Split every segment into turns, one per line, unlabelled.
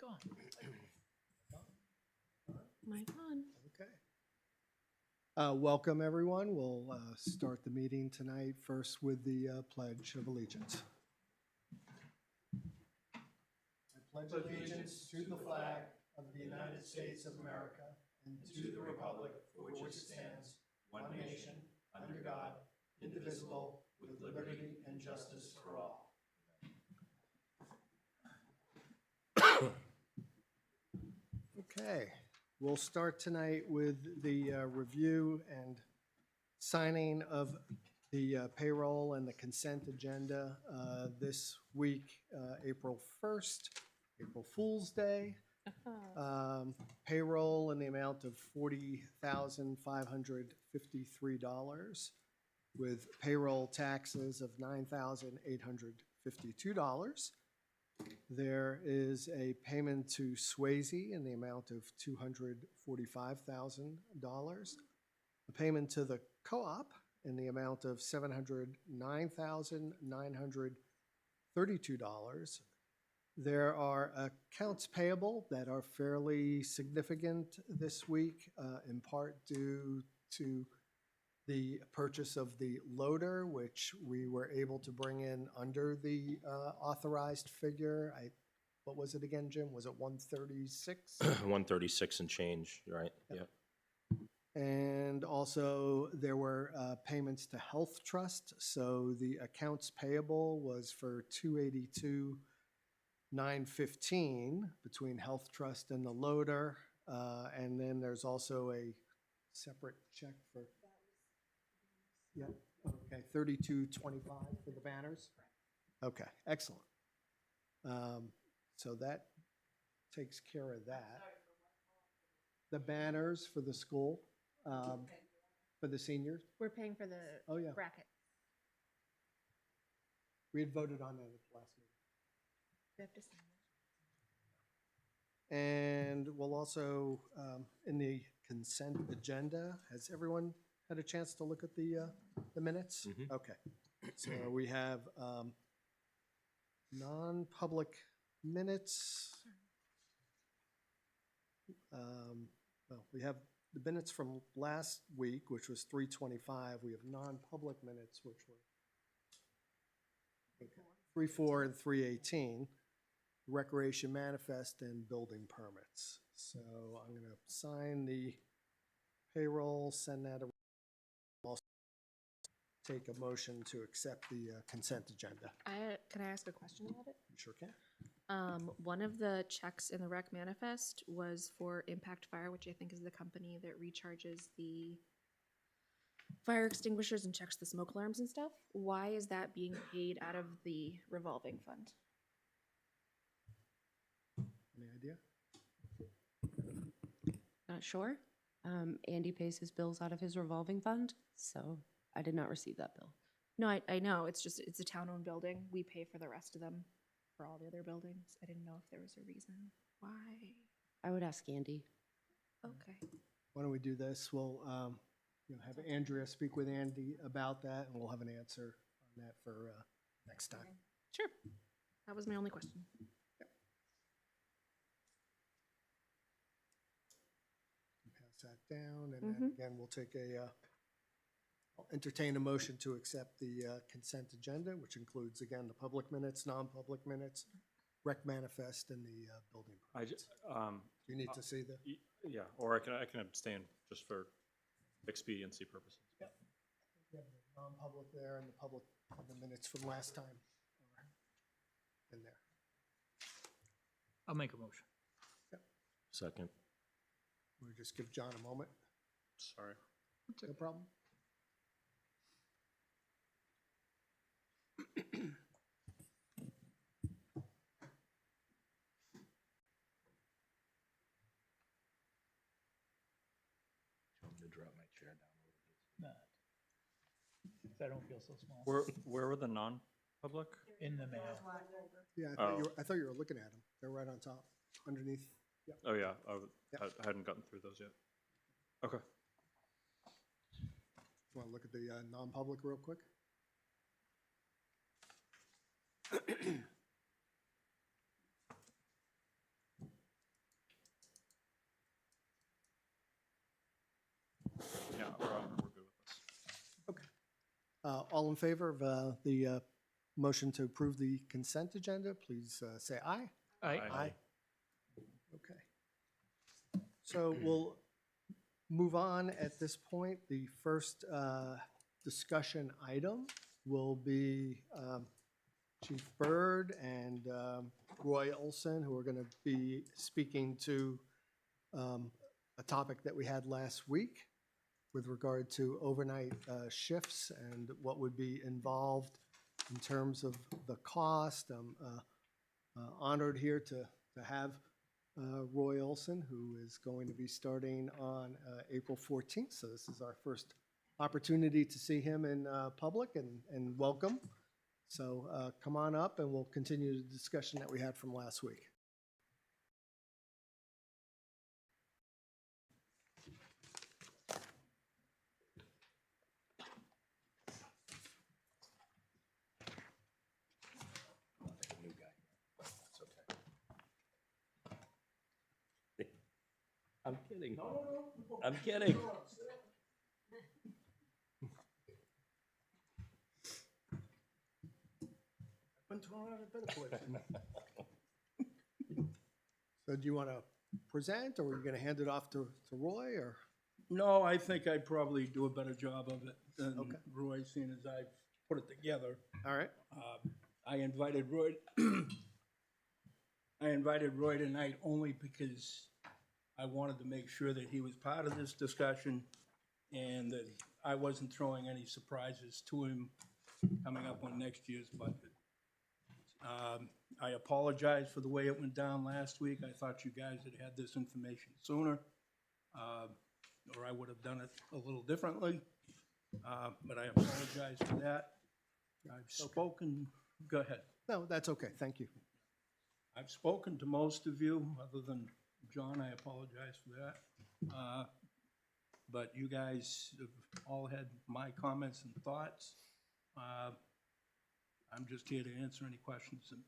on.
Mic on.
Okay. Welcome, everyone. We'll start the meeting tonight first with the Pledge of Allegiance. I pledge allegiance to the flag of the United States of America and to the republic for which it stands, one nation, under God, indivisible, with liberty and justice for all. Okay, we'll start tonight with the review and signing of the payroll and the consent agenda this week, April 1st, April Fool's Day. Payroll in the amount of $40,553 with payroll taxes of $9,852. There is a payment to Swayze in the amount of $245,000. A payment to the co-op in the amount of $709,932. There are accounts payable that are fairly significant this week, in part due to the purchase of the loader, which we were able to bring in under the authorized figure. What was it again, Jim? Was it 136?
136 and change, right?
Yep.
Yeah.
And also there were payments to Health Trust. So the accounts payable was for $282,915 between Health Trust and the loader. And then there's also a separate check for, yeah, okay, $32.25 for the banners. Okay, excellent. So that takes care of that. The banners for the school, for the seniors.
We're paying for the bracket.
We had voted on that at the last meeting.
We have to sign it.
And we'll also, in the consent agenda, has everyone had a chance to look at the minutes?
Mhm.
Okay, so we have non-public minutes. Well, we have the minutes from last week, which was 3/25. We have non-public minutes, which were 3/4 and 3/18. Recreation manifest and building permits. So I'm going to sign the payroll, send that. Also take a motion to accept the consent agenda.
Can I ask a question about it?
You sure can.
One of the checks in the rec manifest was for Impact Fire, which I think is the company that recharges the fire extinguishers and checks the smoke alarms and stuff. Why is that being paid out of the revolving fund?
Any idea?
Not sure. Andy pays his bills out of his revolving fund, so I did not receive that bill.
No, I know. It's just, it's a town-owned building. We pay for the rest of them for all the other buildings. I didn't know if there was a reason why.
I would ask Andy.
Okay.
Why don't we do this? We'll have Andrea speak with Andy about that, and we'll have an answer on that for next time.
Sure. That was my only question.
Pass that down, and then again, we'll take I'll entertain a motion to accept the consent agenda, which includes, again, the public minutes, non-public minutes, rec manifest, and the building permits. You need to see the?
Yeah, or I can abstain just for expediency purposes.
Yep. We have the non-public there and the public, the minutes from last time are in there.
I'll make a motion.
Second.
We'll just give John a moment.
Sorry.
No problem.
To drop my chair down a little bit.
I don't feel so small.
Where were the non-public?
In the mail.
Yeah, I thought you were looking at them. They're right on top, underneath. Yep.
Oh, yeah.
Yep.
I hadn't gotten through those yet. Okay.
You want to look at the non-public real quick?
we're good with this.
Okay. All in favor of the motion to approve the consent agenda, please say aye.
Aye.
Okay. So we'll move on at this point. The first discussion item will be Chief Byrd and Roy Olson, who are going to be speaking to a topic that we had last week with regard to overnight shifts and what would be involved in terms of the cost. I'm honored here to have Roy Olson, who is going to be starting on April 14th. So this is our first opportunity to see him in public, and welcome. So come on up and we'll continue the discussion that we had from last week.
New guy. That's okay. I'm kidding. I'm kidding.
So do you want to present, or are you going to hand it off to Roy, or?
No, I think I'd probably do a better job of it than
Okay.
Roy, seeing as I've put it together.
All right.
I invited Roy, I invited Roy tonight only because I wanted to make sure that he was part of this discussion and that I wasn't throwing any surprises to him coming up on next year's budget. I apologize for the way it went down last week. I thought you guys had had this information sooner, or I would have done it a little differently. But I apologize for that. I've spoken, go ahead.
No, that's okay. Thank you.
I've spoken to most of you, other than John, I apologize for that. But you guys have all had my comments and thoughts. I'm just here to answer any questions that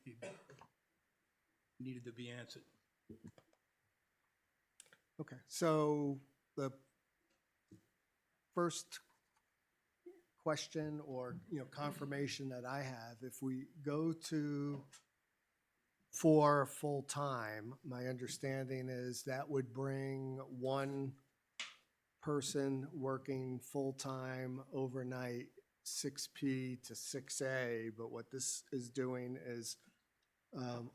needed to be answered.
Okay, so the first question or, confirmation that I have, if we go to 4 full-time, my understanding is that would bring one person working full-time overnight 6P to 6A, but what this is doing is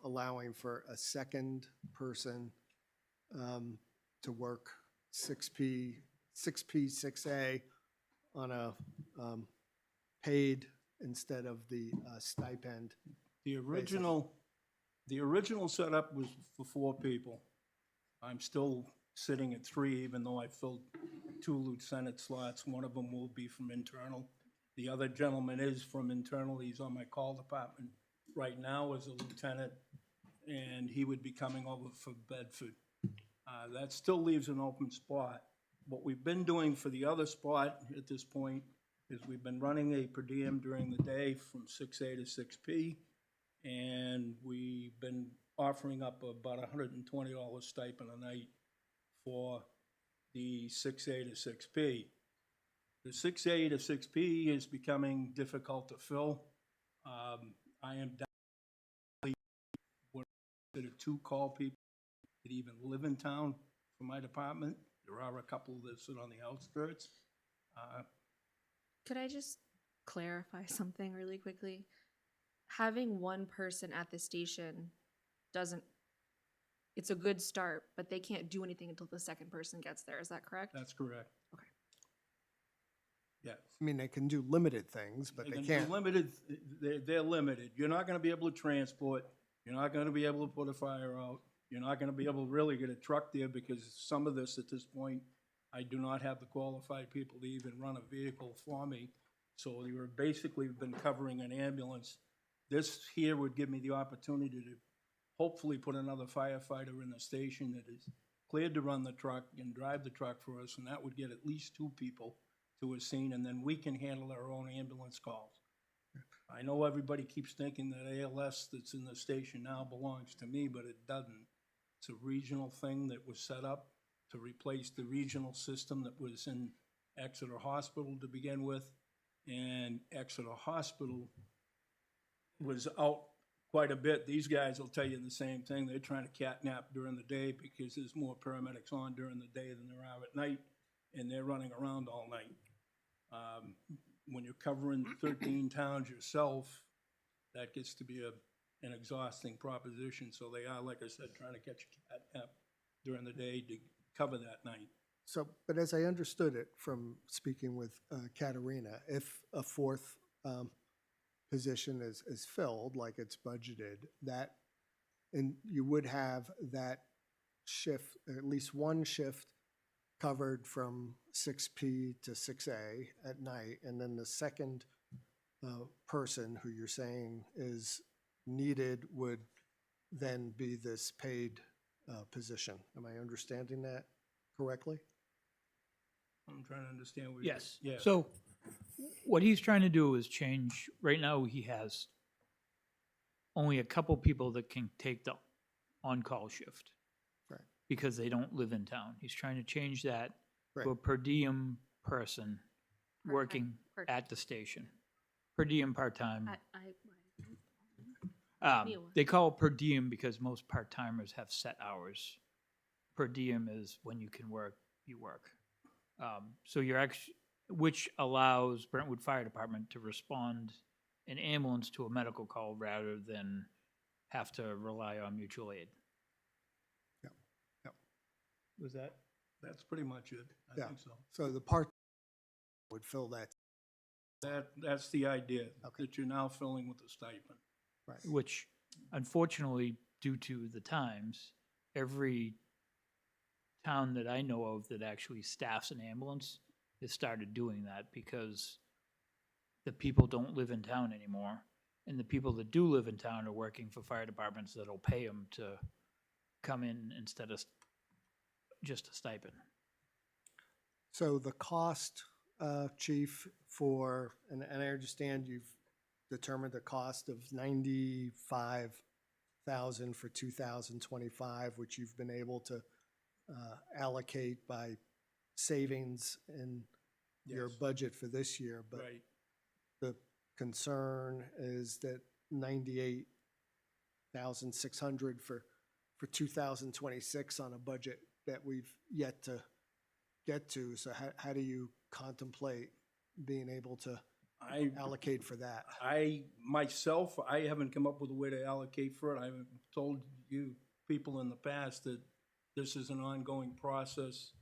allowing for a second person to work 6P, 6A on a paid instead of the stipend.
The original setup was for 4 people. I'm still sitting at 3, even though I filled 2 lieutenant slots. One of them will be from internal. The other gentleman is from internal. He's on my call department right now as a lieutenant, and he would be coming over for Bedford. That still leaves an open spot. What we've been doing for the other spot at this point is we've been running a per diem during the day from 6A to 6P, and we've been offering up about $120 stipend a night for the 6A to 6P. The 6A to 6P is becoming difficult to fill. I am definitely one of the 2 call people that even live in town for my department. There are a couple that sit on the outskirts.
Could I just clarify something really quickly? Having one person at the station it's a good start, but they can't do anything until the second person gets there. Is that correct?
That's correct.
Okay.
Yes.
I mean, they can do limited things, but they
can do
can't.
Limited, they're limited. You're not gonna be able to transport, you're not gonna be able to put a fire out, you're not gonna be able to really get a truck there, because some of this, at this point, I do not have the qualified people to even run a vehicle for me. So you were basically been covering an ambulance. This here would give me the opportunity to hopefully put another firefighter in the station that is cleared to run the truck and drive the truck for us, and that would get at least 2 people to a scene, and then we can handle our own ambulance calls. I know everybody keeps thinking that ALS that's in the station now belongs to me, but it doesn't. It's a regional thing that was set up to replace the regional system that was in Exeter Hospital to begin with, and Exeter Hospital was out quite a bit. These guys will tell you the same thing. They're trying to catnap during the day because there's more paramedics on during the day than there are at night, and they're running around all night. When you're covering 13 towns yourself, that gets to be an exhausting proposition. So they are, like I said, trying to catch a catnap during the day to cover that night.
So, but as I understood it from speaking with Katerina, if a fourth position is filled, like it's budgeted, that, and you would have that shift, at least one shift covered from 6P to 6A at night, and then the second person who you're saying is needed would then be this paid position. Am I understanding that correctly?
I'm trying to understand what.
Yes.
Yeah.
So what he's trying to do is change, right now he has only a couple people that can take the on-call shift.
Right.
Because they don't live in town. He's trying to change that to a
Right.
per diem person
Part-time,
working
part-
at the station. Per diem, part-time.
Me or-
They call it per diem because most part-timers have set hours. Per diem is when you can work, you work. So you're actually, which allows Brentwood Fire Department to respond in ambulance to a medical call rather than have to rely on mutual aid.
Yep. Yep.
Was that?
That's pretty much it. I
Yeah.
think so.
So the part would fill that.
That's the idea,
Okay.
that you're now filling with a stipend.
Right.
Which unfortunately, due to the times, every town that I know of that actually staffs an ambulance has started doing that because the people don't live in town anymore. And the people that do live in town are working for fire departments that'll pay them to come in instead of just a stipend.
So the cost, Chief, for, and I understand you've determined the cost of 95,000 for 2025, which you've been able to allocate by savings in your
Yes.
budget for this year. But
Right.
the concern is that 98,600 for 2026 on a budget that we've yet to get to. So how do you contemplate being able to
I,
allocate for that?
myself, I haven't come up with a way to allocate for it. I've told you people in the past that this is an ongoing process,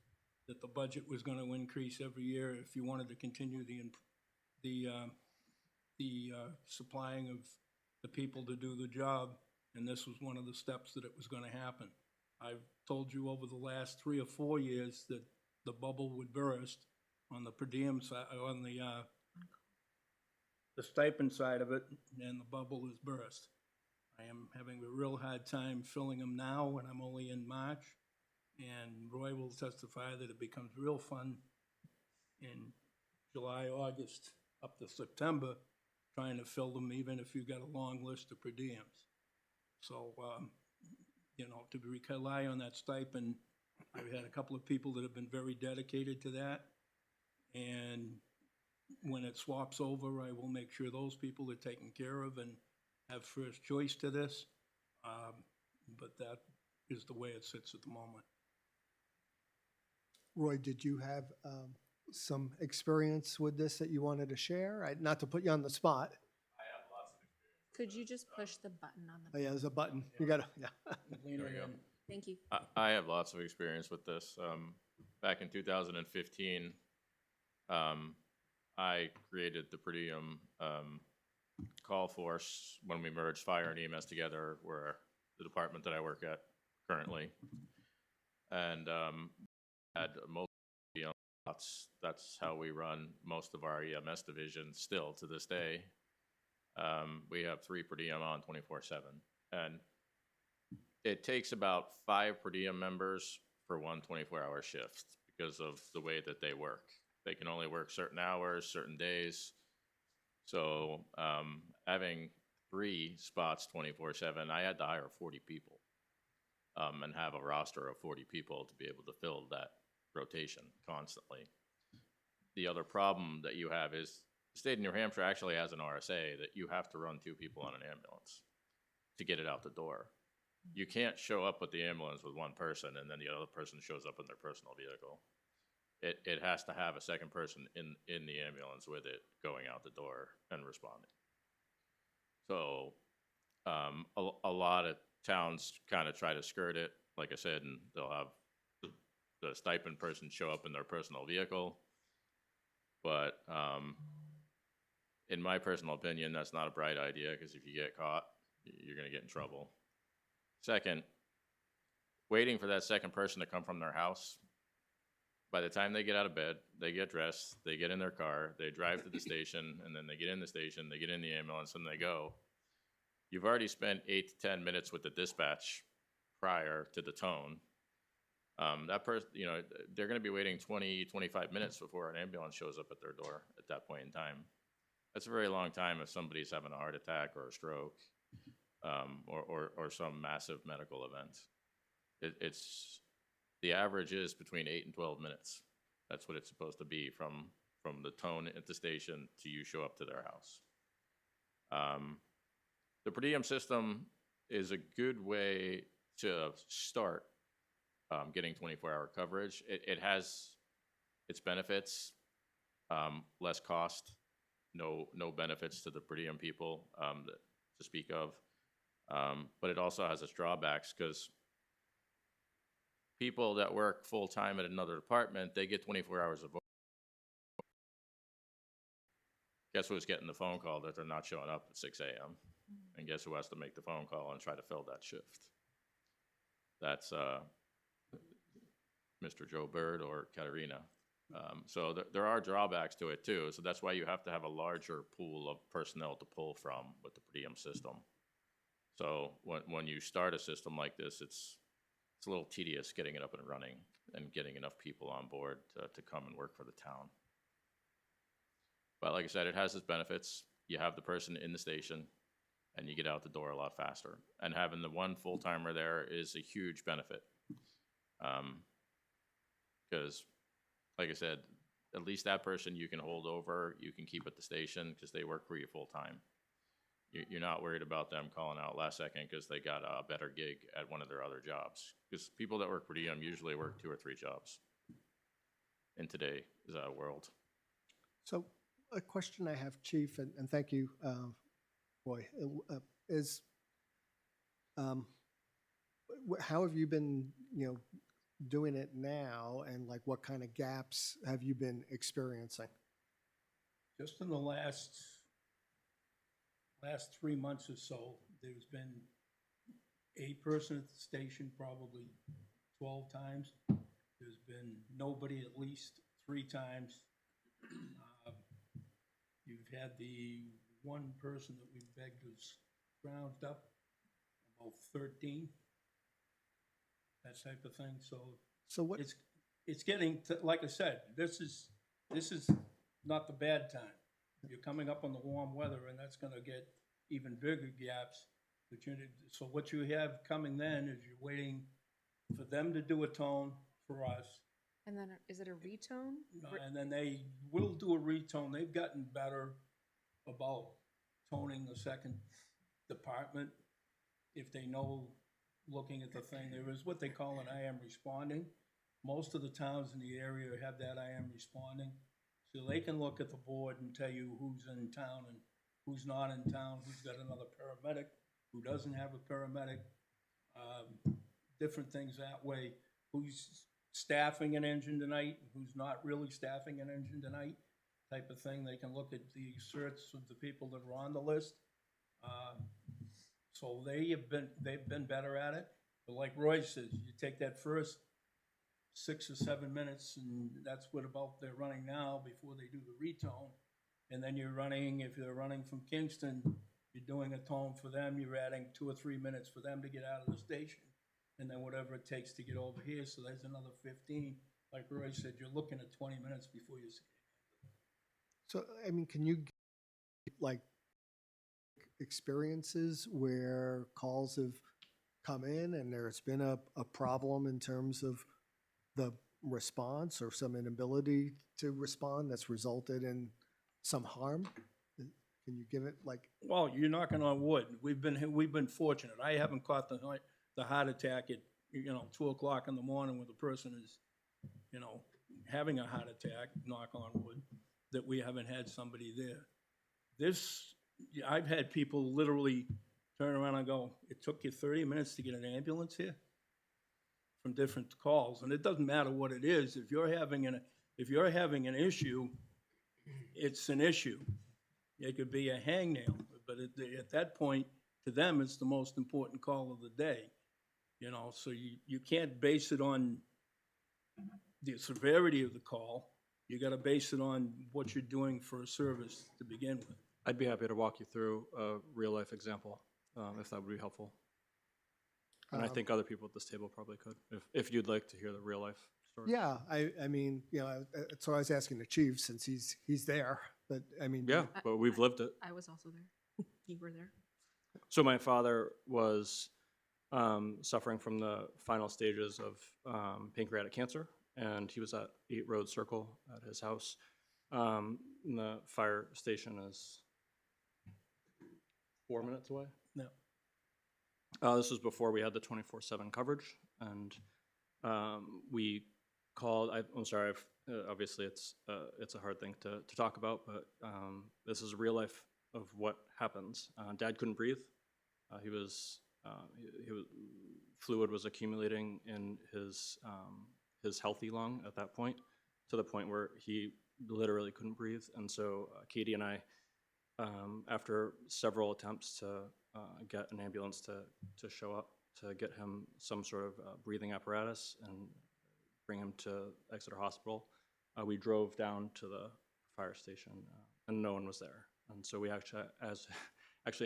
that the budget was going to increase every year if you wanted to continue the supplying of the people to do the job, and this was one of the steps that it was going to happen. I've told you over the last 3 or 4 years that the bubble would burst on the per diem side, on the stipend side of it, and the bubble has burst. I am having a real hard time filling them now, and I'm only in March. And Roy will testify that it becomes real fun in July, August, up to September, trying to fill them, even if you've got a long list of per diems. So, to rely on that stipend, I've had a couple of people that have been very dedicated to that. And when it swaps over, I will make sure those people are taken care of and have first choice to this. But that is the way it sits at the moment.
Roy, did you have some experience with this that you wanted to share? Not to put you on the spot.
Could you just push the button on
Oh,
the,
yeah, there's a button. You gotta, yeah.
Lean
we go.
in.
thank you.
I have lots of experience with this. Back in 2015, I created the per diem call force when we merged fire and EMS together, where the department that I work at currently. And had most that's how we run most of our EMS divisions still to this day. We have 3 per diem on 24/7. And it takes about 5 per diem members for one 24-hour shift because of the way that they work. They can only work certain hours, certain days. So having 3 spots 24/7, I had to hire 40 people and have a roster of 40 people to be able to fill that rotation constantly. the other problem that you have is the state of New Hampshire actually has an RSA that you have to run 2 people on an ambulance to get it out the door. You can't show up with the ambulance with 1 person and then the other person shows up in their personal vehicle. It has to have a second person in the ambulance with it going out the door and responding. So a lot of towns kind of try to skirt it, like I said, and they'll have the stipend person show up in their personal vehicle. But in my personal opinion, that's not a bright idea, because if you get caught, you're going to get in trouble. Second, waiting for that second person to come from their house. By the time they get out of bed, they get dressed, they get in their car, they drive to the station, and then they get in the station, they get in the ambulance, and they go. You've already spent 8 to 10 minutes with the dispatch prior to the tone. That person, you know, they're going to be waiting 20, 25 minutes before an ambulance shows up at their door at that point in time. That's a very long time if somebody's having a heart attack or a stroke, or some massive medical event. The average is between 8 and 12 minutes. That's what it's supposed to be from the tone at the station to you show up to their house. The per diem system is a good way to start getting 24-hour coverage. It has its benefits, less cost, no benefits to the per diem people to speak of, but it also has its drawbacks, because people that work full-time at another department, they get 24 hours of. Guess who's getting the phone call that they're not showing up at 6 a.m.? And guess who has to make the phone call and try to fill that shift? That's Mr. Joe Bird or Katerina. So there are drawbacks to it too. So that's why you have to have a larger pool of personnel to pull from with the per diem system. So when you start a system like this, it's a little tedious getting it up and running and getting enough people on board to come and work for the town. But like I said, it has its benefits. You have the person in the station and you get out the door a lot faster. And having the 1 full-timer there is a huge benefit. Because, like I said, at least that person you can hold over, you can keep at the station because they work for you full-time. You're not worried about them calling out last second because they got a better gig at one of their other jobs. Because people that work per diem usually work 2 or 3 jobs in today's world.
So a question I have, Chief, and thank you, Roy, is how have you been, doing it now, and like what kind of gaps have you been experiencing?
Just in the last 3 months or so, there's been a person at the station probably 12 times. There's been nobody at least 3 times. You've had the 1 person that we begged was ground up, about 13, that type of thing.
So what?
It's getting to, like I said, this is not the bad time. You're coming up on the warm weather, and that's going to get even bigger gaps. So what you have coming then is you're waiting for them to do a tone for us.
And then is it a retone?
And then they will do a retone. They've gotten better about toning the second department if they know, looking at the thing. There is what they call an I am responding. Most of the towns in the area have that I am responding. So they can look at the board and tell you who's in town and who's not in town, who's got another paramedic, who doesn't have a paramedic, different things that way, who's staffing an engine tonight, who's not really staffing an engine tonight, type of thing. They can look at the certs of the people that are on the list. So they've been better at it. But like Roy says, you take that first 6 or 7 minutes, and that's what about they're running now before they do the retone. And then you're running, if they're running from Kingston, you're doing a tone for them, you're adding 2 or 3 minutes for them to get out of the station. And then whatever it takes to get over here, so there's another 15. Like Roy said, you're looking at 20 minutes before you see it.
So, I mean, can you get, like, experiences where calls have come in and there's been a problem in terms of the response or some inability to respond that's resulted in some harm? Can you give it like,
Well, you're knocking on wood. We've been fortunate. I haven't caught the heart attack at, 2:00 in the morning when the person is, having a heart attack, knock on wood, that we haven't had somebody there. I've had people literally turn around and go, "It took you 30 minutes to get an ambulance here?" From different calls, and it doesn't matter what it is. If you're having an issue, it's an issue. It could be a hangnail, but at that point, to them, it's the most important call of the day. So you can't base it on the severity of the call. You gotta base it on what you're doing for a service to begin with.
I'd be happy to walk you through a real-life example, if that would be helpful. And I think other people at this table probably could, if you'd like to hear the real-life story.
yeah, I mean, so I was asking the chief since he's there, but I mean.
Yeah, but we've lived it.
I was also there. You were there.
So my father was suffering from the final stages of pancreatic cancer, and he was at 8 Road Circle at his house. And the fire station is 4 minutes away.
No.
This was before we had the 24/7 coverage, and we called. I'm sorry. Obviously, it's a hard thing to talk about, but this is real life of what happens. Dad couldn't breathe. He was fluid was accumulating in his healthy lung at that point, to the point where he literally couldn't breathe. And so Katie and I, after several attempts to get an ambulance to show up to get him some sort of breathing apparatus and bring him to Exeter Hospital, we drove down to the fire station, and no one was there. And so we actually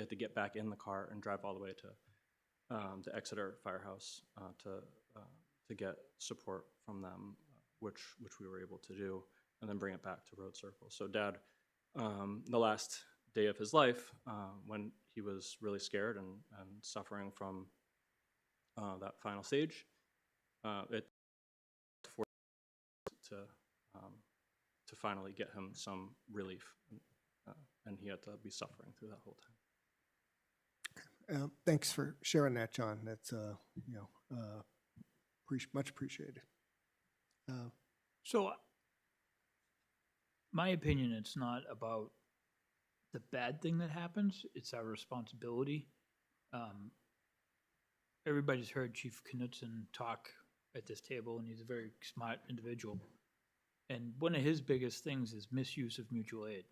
had to get back in the car and drive all the way to the Exeter Firehouse to get support from them, which we were able to do, and then bring it back to Road Circle. So Dad, the last day of his life, when he was really scared and suffering from that final stage, it forced to finally get him some relief, and he had to be suffering through that whole time.
Thanks for sharing that, John. That's, much appreciated.
So, my opinion, it's not about the bad thing that happens, it's our responsibility. Everybody's heard Chief Knudsen talk at this table, and he's a very smart individual. And one of his biggest things is misuse of mutual aid.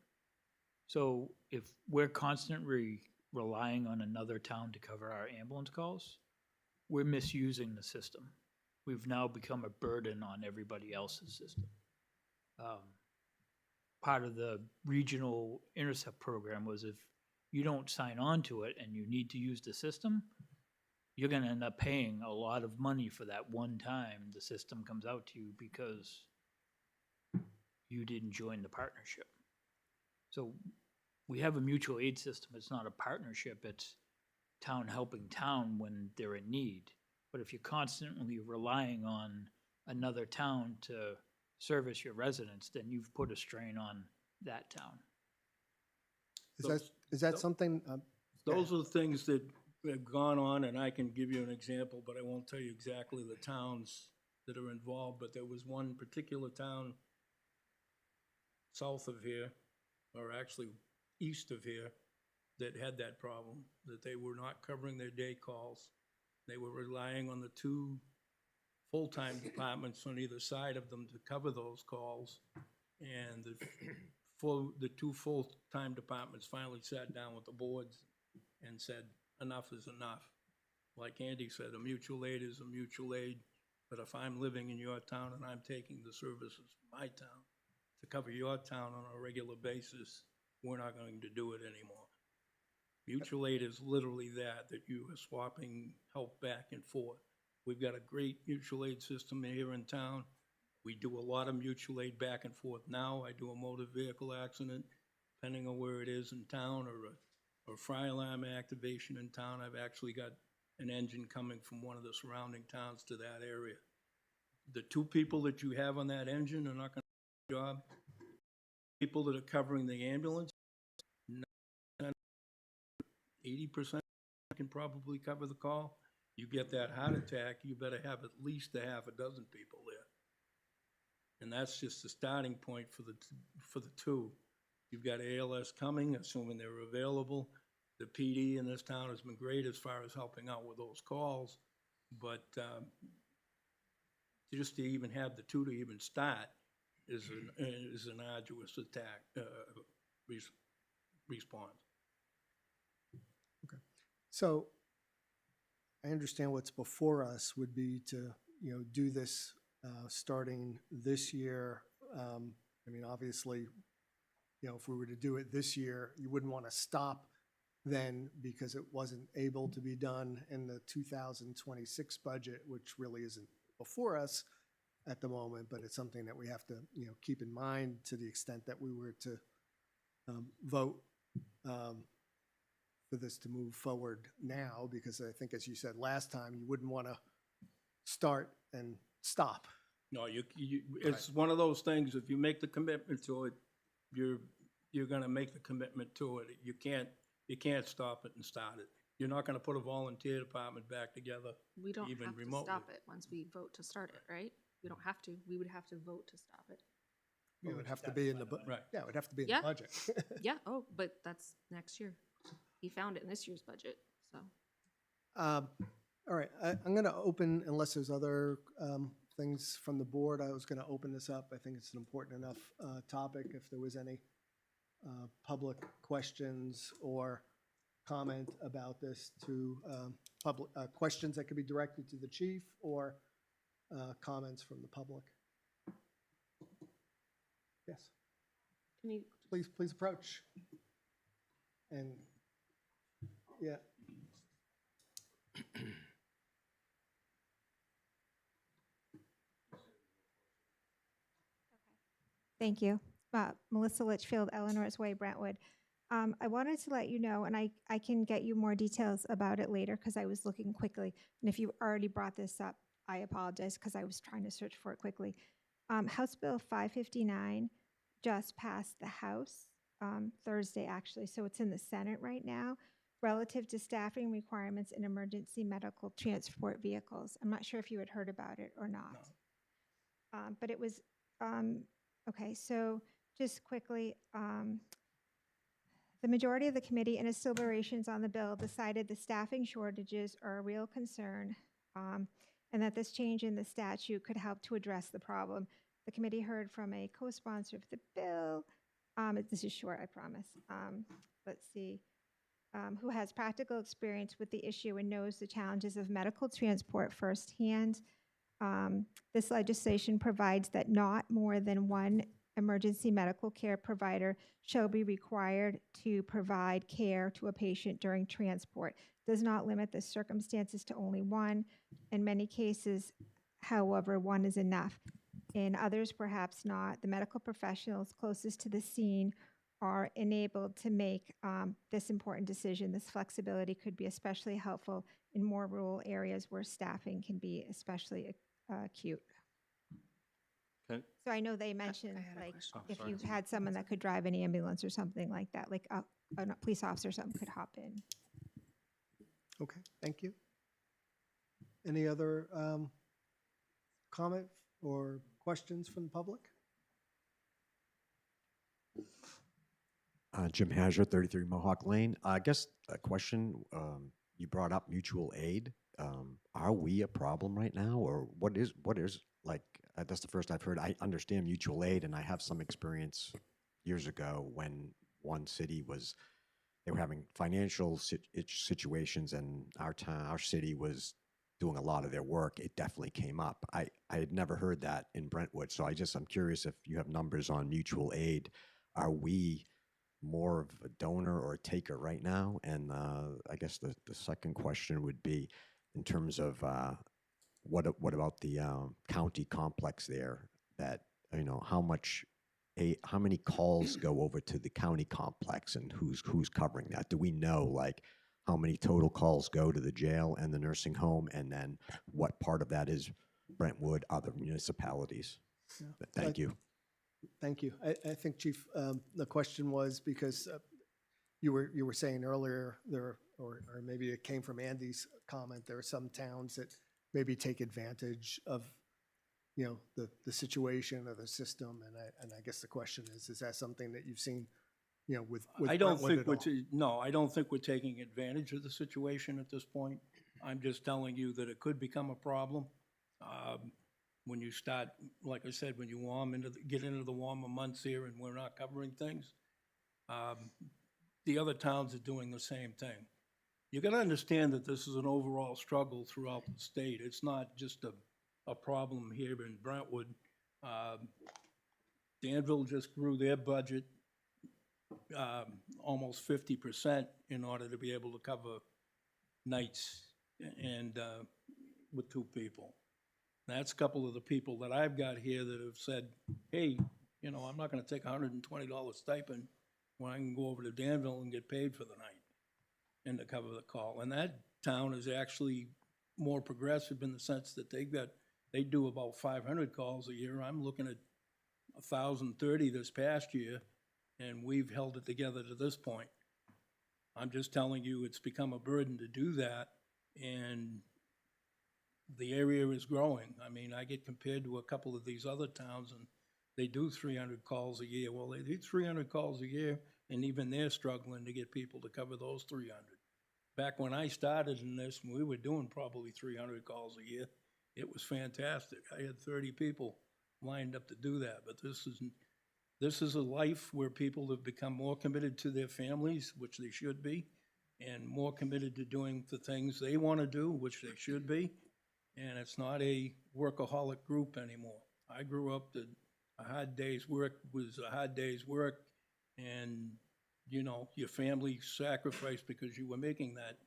So if we're constantly relying on another town to cover our ambulance calls, we're misusing the system. We've now become a burden on everybody else's system. Part of the regional intercept program was if you don't sign on to it and you need to use the system, you're going to end up paying a lot of money for that one time the system comes out to you because you didn't join the partnership. So we have a mutual aid system. It's not a partnership. It's town helping town when they're in need. But if you're constantly relying on another town to service your residents, then you've put a strain on that town.
Is that something?
Those are the things that have gone on, and I can give you an example, but I won't tell you exactly the towns that are involved. But there was one particular town south of here, or actually east of here, that had that problem, that they were not covering their day calls. They were relying on the 2 full-time departments on either side of them to cover those calls. And the 2 full-time departments finally sat down with the boards and said, enough is enough. Like Andy said, a mutual aid is a mutual aid, but if I'm living in your town and I'm taking the services from my town to cover your town on a regular basis, we're not going to do it anymore. Mutual aid is literally that you are swapping help back and forth. We've got a great mutual aid system here in town. We do a lot of mutual aid back and forth now. I do a motor vehicle accident, depending on where it is in town, or fire alarm activation in town. I've actually got an engine coming from one of the surrounding towns to that area. The two people that you have on that engine are not gonna do the job. People that are covering the ambulance, 80% can probably cover the call. You get that heart attack, you better have at least a half a dozen people there. And that's just the starting point for the two. You've got ALS coming, assuming they're available. The PD in this town has been great as far as helping out with those calls, but just to even have the two to even start is an arduous attack, response.
So I understand what's before us would be to, do this starting this year. I mean, obviously, if we were to do it this year, you wouldn't want to stop then because it wasn't able to be done in the 2026 budget, which really isn't before us at the moment, but it's something that we have to, keep in mind to the extent that we were to vote for this to move forward now, because I think, as you said last time, you wouldn't want to start and stop.
No, it's one of those things, if you make the commitment to it, you're gonna make the commitment to it. You can't stop it and start it. You're not gonna put a volunteer department back together.
We don't
Even
have to
remotely.
stop it once we vote to start it, right? We don't have to. We would have to vote to stop it.
It would have to be in the,
Right.
yeah, it would have to be in
Yeah.
the budget.
Yeah, oh, but that's next year. He found it in this year's budget, so.
All right, I'm going to open, unless there's other things from the board, I was going to open this up. I think it's an important enough topic. If there was any public questions or comment about this to public, questions that could be directed to the chief or comments from the public. Yes,
Can you,
please approach. And, yeah.
Thank you. Melissa Litchfield, Eleanor's Way, Brentwood. I wanted to let you know, and I can get you more details about it later because I was looking quickly. And if you already brought this up, I apologize because I was trying to search for it quickly. House Bill 559 just passed the House Thursday, actually, so it's in the Senate right now, relative to staffing requirements in emergency medical transport vehicles. I'm not sure if you had heard about it or not.
No.
But it was, okay, so just quickly, the majority of the committee in its deliberations on the bill decided the staffing shortages are a real concern, and that this change in the statute could help to address the problem. The committee heard from a co-sponsor of the bill. This is short, I promise. Let's see. Who has practical experience with the issue and knows the challenges of medical transport firsthand. This legislation provides that not more than one emergency medical care provider shall be required to provide care to a patient during transport. Does not limit the circumstances to only one. In many cases, however, one is enough. In others, perhaps not. The medical professionals closest to the scene are enabled to make this important decision. This flexibility could be especially helpful in more rural areas where staffing can be especially acute.
Okay.
So I know they mentioned, like,
Oh,
if
sorry.
you had someone that could drive an ambulance or something like that, like a police officer or something could hop in.
Okay, thank you. Any other comment or questions from the public?
Jim Hazard, 33 Mohawk Lane. I guess a question, you brought up mutual aid. Are we a problem right now, or what is like, that's the first I've heard. I understand mutual aid, and I have some experience years ago when one city they were having financial situations, and our city was doing a lot of their work. It definitely came up. I had never heard that in Brentwood, so I'm curious if you have numbers on mutual aid. Are we more of a donor or a taker right now? And I guess the second question would be, in terms of what about the county complex there? That, how many calls go over to the county complex, and who's covering that? Do we know, like, how many total calls go to the jail and the nursing home, and then what part of that is Brentwood, other municipalities.
Yeah.
Thank you.
Thank you. I think, Chief, the question was because you were saying earlier there, or maybe it came from Andy's comment, there are some towns that maybe take advantage of, you know, the situation or the system, and I guess the question is that something that you've seen, you know, with
I don't
Brentwood
think
at all?
no, I don't think we're taking advantage of the situation at this point. I'm just telling you that it could become a problem. When you start, like I said, when you get into the warmer months here and we're not covering things, the other towns are doing the same thing. You gotta understand that this is an overall struggle throughout the state. It's not just a problem here in Brentwood. Danville just grew their budget almost 50% in order to be able to cover nights and with 2 people. That's a couple of the people that I've got here that have said, hey, you know, I'm not gonna take $120 stipend when I can go over to Danville and get paid for the night and to cover the call. And that town is actually more progressive in the sense that they do about 500 calls a year. I'm looking at 1,030 this past year, and we've held it together to this point. I'm just telling you, it's become a burden to do that, and the area is growing. I mean, I get compared to a couple of these other towns, and they do 300 calls a year. Well, they do 300 calls a year, and even they're struggling to get people to cover those 300. Back when I started in this, we were doing probably 300 calls a year. It was fantastic. I had 30 people lined up to do that, but this is a life where people have become more committed to their families, which they should be, and more committed to doing the things they want to do, which they should be, and it's not a workaholic group anymore. I grew up that a hard day's work was a hard day's work, and, you know, your family sacrificed because you were making that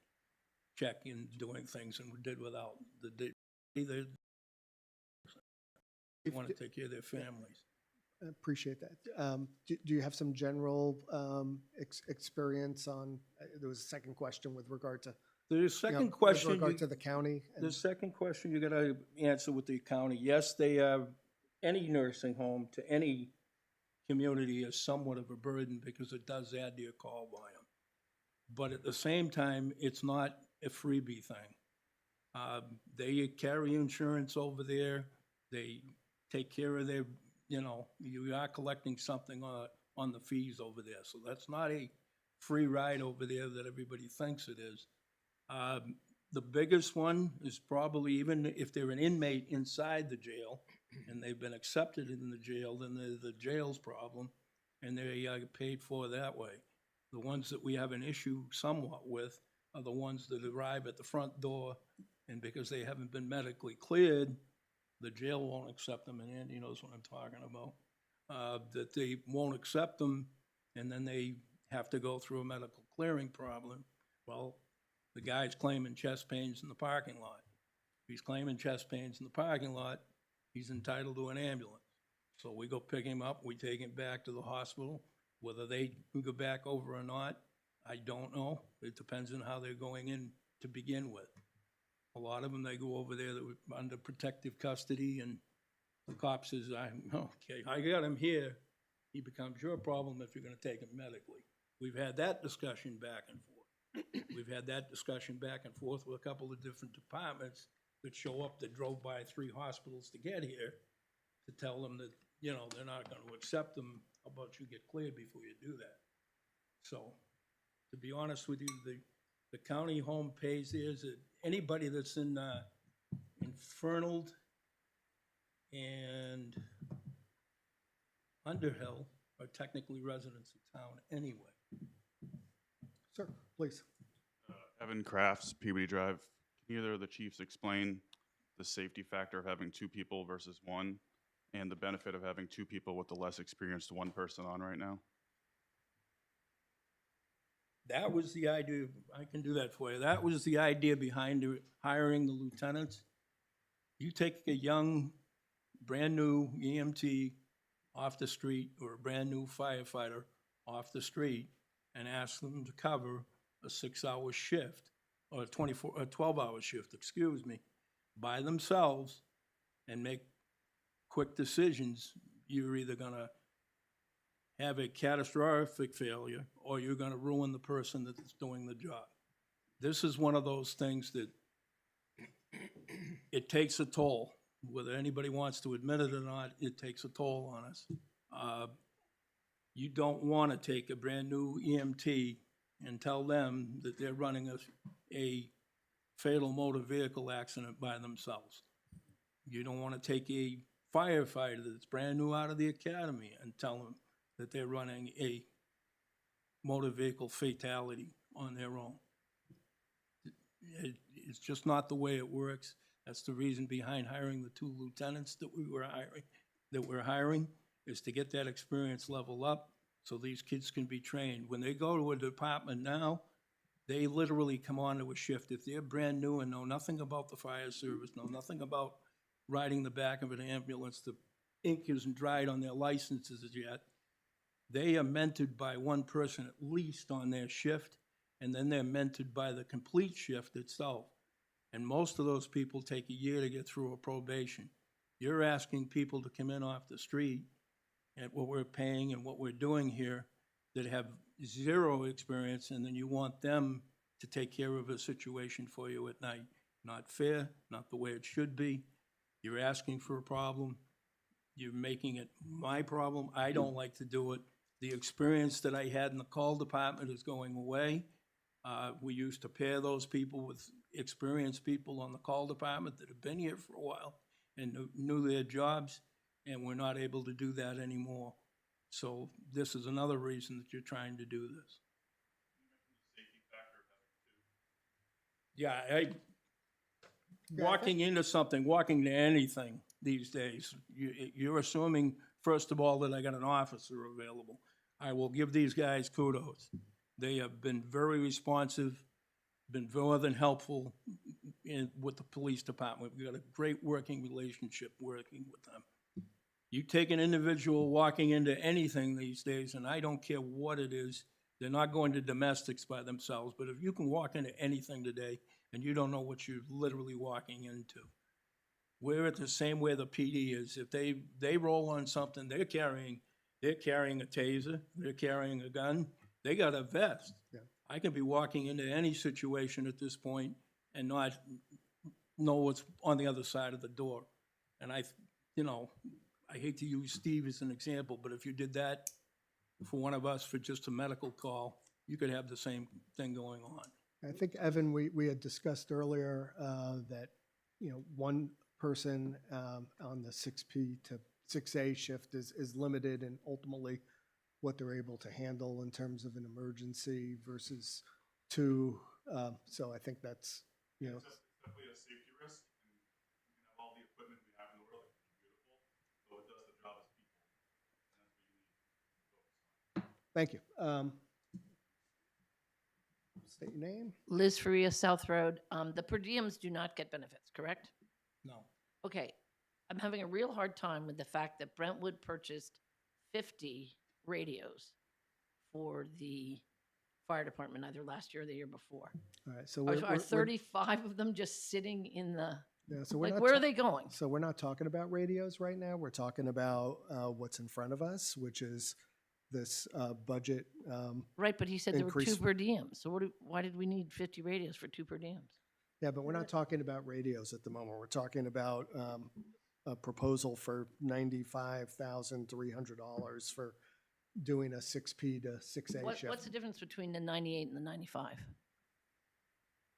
check and doing things and did without. They want to take care of their families.
I appreciate that. Do you have some general experience on, there was a second question with regard to,
The second question.
with regard to the county?
The second question you gotta answer with the county, yes, they have, any nursing home to any community is somewhat of a burden because it does add to your call volume. But at the same time, it's not a freebie thing. They carry insurance over there, they take care of their, you know, you are collecting something on the fees over there. So that's not a free ride over there that everybody thinks it is. The biggest one is probably, even if they're an inmate inside the jail and they've been accepted in the jail, then the jail's problem, and they get paid for that way. The ones that we have an issue somewhat with are the ones that arrive at the front door, and because they haven't been medically cleared, the jail won't accept them, and Andy knows what I'm talking about, that they won't accept them, and then they have to go through a medical clearing problem. Well, the guy's claiming chest pains in the parking lot. If he's claiming chest pains in the parking lot, he's entitled to an ambulance. So we go pick him up, we take him back to the hospital. Whether they go back over or not, I don't know. It depends on how they're going in to begin with. A lot of them, they go over there that were under protective custody, and the cop says, okay, I got him here. He becomes your problem if you're gonna take him medically. We've had that discussion back and forth. We've had that discussion back and forth with a couple of different departments that show up that drove by 3 hospitals to get here to tell them that, you know, they're not gonna accept them. How about you get cleared before you do that? So, to be honest with you, the county home pays theirs. Anybody that's in Fernald and Underhill are technically residents of town anyway.
Sir, please.
Evan Crafts, Peabody Drive. Can either of the chiefs explain the safety factor of having 2 people versus 1, and the benefit of having 2 people with the less experienced 1 person on right now?
That was the idea. I can do that for you. That was the idea behind hiring the lieutenants. You take a young, brand-new EMT off the street, or a brand-new firefighter off the street, and ask them to cover a 6-hour shift, or a 12-hour shift, excuse me, by themselves. and make quick decisions, you're either gonna have a catastrophic failure, or you're gonna ruin the person that's doing the job. This is one of those things that it takes a toll. Whether anybody wants to admit it or not, it takes a toll on us. You don't want to take a brand-new EMT and tell them that they're running a fatal motor vehicle accident by themselves. You don't want to take a firefighter that's brand new out of the academy and tell them that they're running a motor vehicle fatality on their own. It's just not the way it works. That's the reason behind hiring the 2 lieutenants that we're hiring, is to get that experience level up so these kids can be trained. When they go to a department now, they literally come on to a shift. If they're brand new and know nothing about the fire service, know nothing about riding the back of an ambulance, the ink isn't dried on their licenses yet, they are mentored by one person at least on their shift, and then they're mentored by the complete shift itself. And most of those people take a year to get through a probation. You're asking people to come in off the street at what we're paying and what we're doing here that have 0 experience, and then you want them to take care of a situation for you at night. Not fair, not the way it should be. You're asking for a problem. You're making it my problem. I don't like to do it. The experience that I had in the call department is going away. We used to pair those people with experienced people on the call department that have been here for a while and knew their jobs, and we're not able to do that anymore. So this is another reason that you're trying to do this. Yeah, walking into something, walking to anything these days, you're assuming, first of all, that I got an officer available. I will give these guys kudos. They have been very responsive, been more than helpful with the police department. We've got a great working relationship working with them. You take an individual walking into anything these days, and I don't care what it is, they're not going to domestics by themselves, but if you can walk into anything today and you don't know what you're literally walking into, we're at the same way the PD is. If they roll on something, they're carrying a taser, they're carrying a gun, they got a vest.
Yeah.
I can be walking into any situation at this point and not know what's on the other side of the door. And I hate to use Steve as an example, but if you did that for one of us for just a medical call, you could have the same thing going on.
I think, Evan, we had discussed earlier that, one person on the 6P to 6A shift is limited in ultimately what they're able to handle in terms of an emergency versus 2. So I think that's,
It's definitely a safety risk, and we can have all the equipment we have in the world, it's beautiful, so it does the job as people, and that's what you need to focus on.
Thank you. State your name.
Liz Faria, South Road. The per diems do not get benefits, correct?
No.
Okay, I'm having a real hard time with the fact that Brentwood purchased 50 radios for the fire department either last year or the year before.
All right. So
Are 35 of them just sitting in the,
yeah, so we're
like,
not
where are they going?
So we're not talking about radios right now. We're talking about what's in front of us, which is this budget.
Right, but he said there were 2
increase-
per diems. So why did we need 50 radios for 2 per diems?
Yeah, but we're not talking about radios at the moment. We're talking about a proposal for $95,300 for doing a 6P to 6A shift.
What's the difference between the 98 and the 95?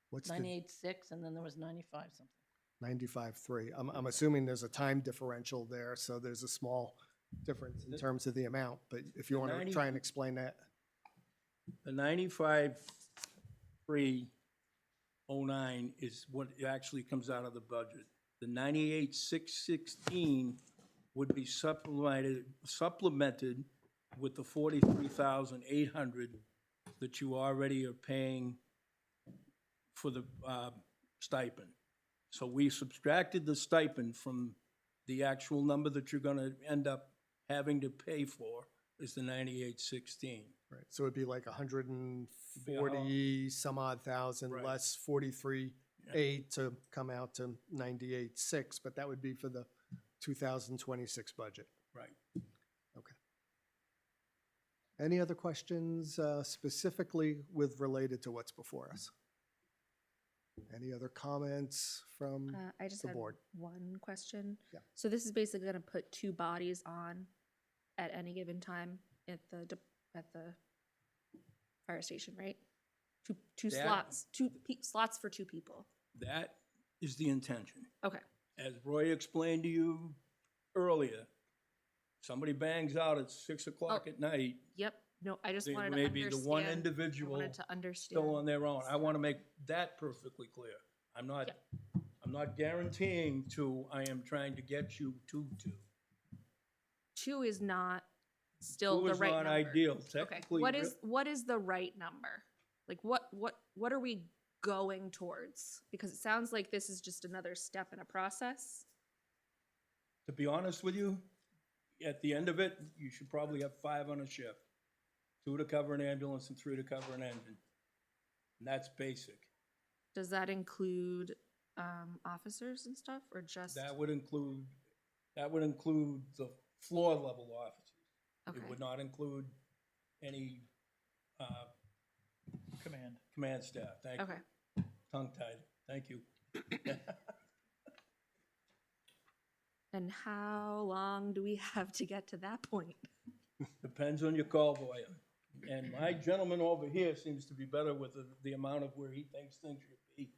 What's the
98.6 and then there was 95 something.
95.3? I'm assuming there's a time differential there, so there's a small difference in terms of the amount. But if you want to
90
try and explain that.
The 95,309 is what actually comes out of the budget. The 98,616 would be supplemented with the 43,800 that you already are paying for the stipend. So we subtracted the stipend from the actual number that you're gonna end up having to pay for is the 98,16.
Right, so it'd be like 140 some odd thousand
Right.
less 43 aid to come out to 98.6, but that would be for the 2026 budget.
Right.
Okay. Any other questions specifically with related to what's before us? Any other comments from
I just
the
had
board?
one question.
Yeah.
So this is basically gonna put two bodies on at any given time at the fire station, right? Two
That-
slots, slots for two people.
That is the intention.
Okay.
As Roy explained to you earlier, somebody bangs out at 6 o'clock
Oh.
at night,
Yep. No, I just
they
wanted to
may
understand.
be the one
I
individual
wanted to understand.
still on their own. I want to make that perfectly clear. I'm not guaranteeing two, I am trying to get you to two.
Two is not still
Two
the
is
right
not
number.
ideal.
Okay.
Technically,
What is the right number? Like what are we going towards? Because it sounds like this is just another step in a process.
to be honest with you, at the end of it, you should probably have 5 on a shift. 2 to cover an ambulance and 3 to cover an engine. And that's basic.
Does that include officers and stuff, or just?
That would include the floor level officers.
Okay.
It would not include any command staff. Thank you.
Okay.
Tongue tied. Thank you.
And how long do we have to get to that point?
Depends on your call volume. And my gentleman over here seems to be better with the amount of where he thinks things should be.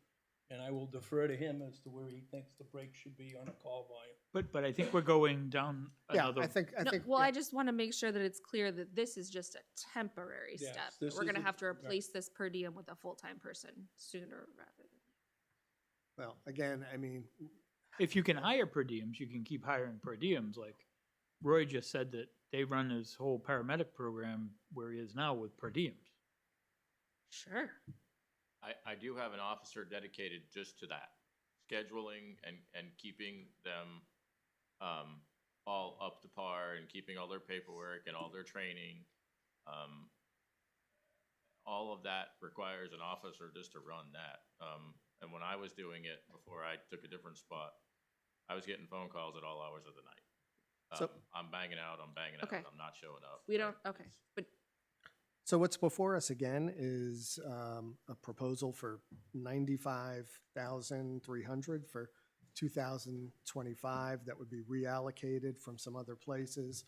And I will defer to him as to where he thinks the break should be on a call volume.
But I think we're going down
Yeah,
another.
I think,
No, well,
yeah.
I just want to make sure that it's clear that this is just a temporary
Yes,
step.
this
We're
is
gonna
a-
have to
right.
replace this per diem with a full-time person sooner rather than.
Well, again, I mean,
If you can hire per diems, you can keep hiring per diems. Like Roy just said that they run his whole paramedic program where he is now with per diems.
Sure.
I do have an officer dedicated just to that, scheduling and keeping them all up to par and keeping all their paperwork and all their training. All of that requires an officer just to run that. And when I was doing it before I took a different spot, I was getting phone calls at all hours of the night.
So-
I'm banging out,
Okay.
I'm not showing up.
We don't, okay, but
so what's before us again is a proposal for 95,300 for 2025 that would be reallocated from some other places,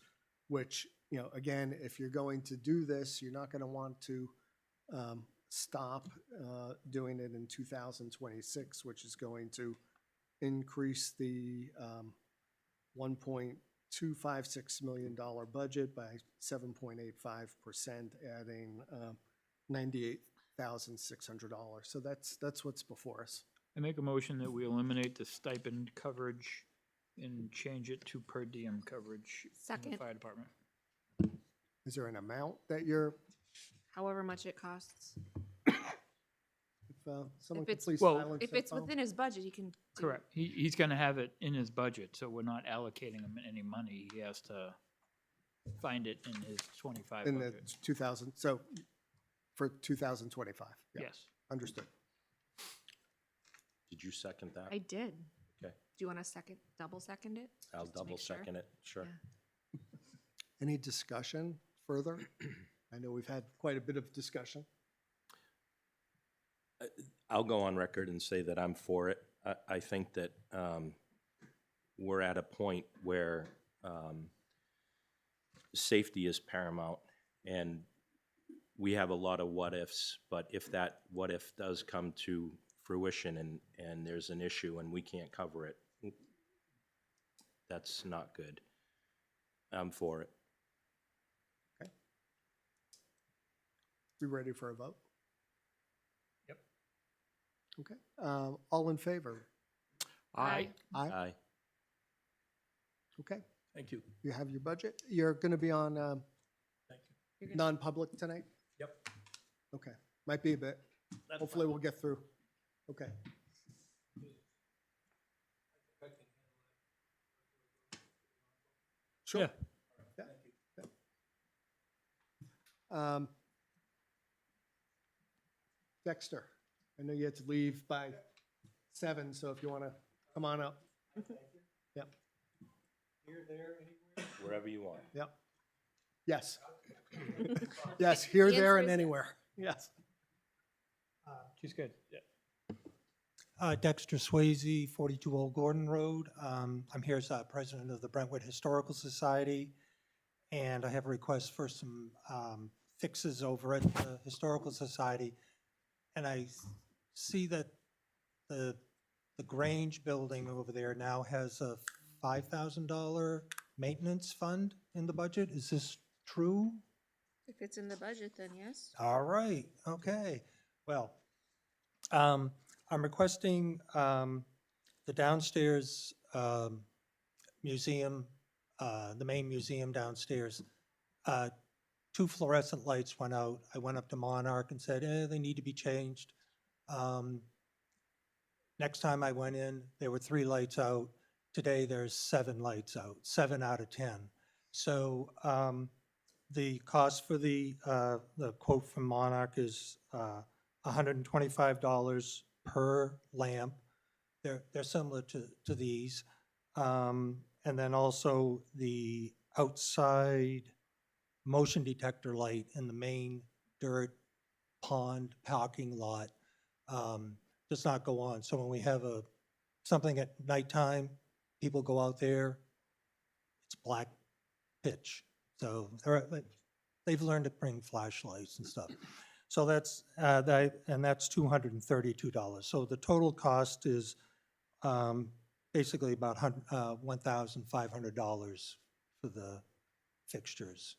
which, you know, again, if you're going to do this, you're not going to want to stop doing it in 2026, which is going to increase the $1.256 million budget by 7.85%, adding $98,600. So that's what's before us.
I make a motion that we eliminate the stipend coverage and change it to per diem coverage in the
Second.
fire department.
Is there an amount that you're,
however much it costs.
if someone
If
could
it's-
please
Well,
silence
If
their
it's
phone?
within his budget, he can. do-
Correct. He's gonna have it in his budget, so we're not allocating him any money. He has to find it in his 25
In the
budget.
2000, so for 2025? Yeah,
Yes.
understood.
Did you second that?
I did.
Okay.
Do you want to double second it?
I'll
just to make
double
sure?
second it, sure.
Yeah.
Any discussion further? I know we've had quite a bit of discussion.
I'll go on record and say that I'm for it. I think that we're at a point where safety is paramount, and we have a lot of what-ifs, but if that what-if does come to fruition and there's an issue and we can't cover it, that's not good. I'm for it.
We ready for a vote?
Yep.
Okay, all in favor?
Aye.
Aye.
Aye.
Okay,
Thank you.
you have your budget. You're going to be on
Thank you.
non-public tonight?
Yep.
Okay, might be a bit.
That's
Hopefully
fine.
we'll get through. Okay. Sure. Yeah. Yeah. Dexter, I know you had to leave by 7, so if you want to come on up. Yep,
Wherever you want.
yep. Yes. Yes, here,
The
there,
answer
and
is-
anywhere. Yes.
She's good. Yeah.
Dexter Swayze, 42 Old Gordon Road. I'm here as president of the Brentwood Historical Society, and I have a request for some fixes over at the Historical Society. And I see that the Grange building over there now has a $5,000 maintenance fund in the budget. Is this true?
If it's in the budget, then yes.
All right, okay. Well, I'm requesting the downstairs museum, the main museum downstairs. 2 fluorescent lights went out. I went up to Monarch and said, they need to be changed. Next time I went in, there were 3 lights out. Today, there's 7 lights out, 7 out of 10. So the cost for the quote from Monarch is $125 per lamp. They're similar to these. And then also the outside motion detector light in the main dirt pond parking lot does not go on. So when we have something at nighttime, people go out there, it's black pitch. So they've learned to bring flashlights and stuff. So that's that's $232. So the total cost is basically about $1,500 for the fixtures.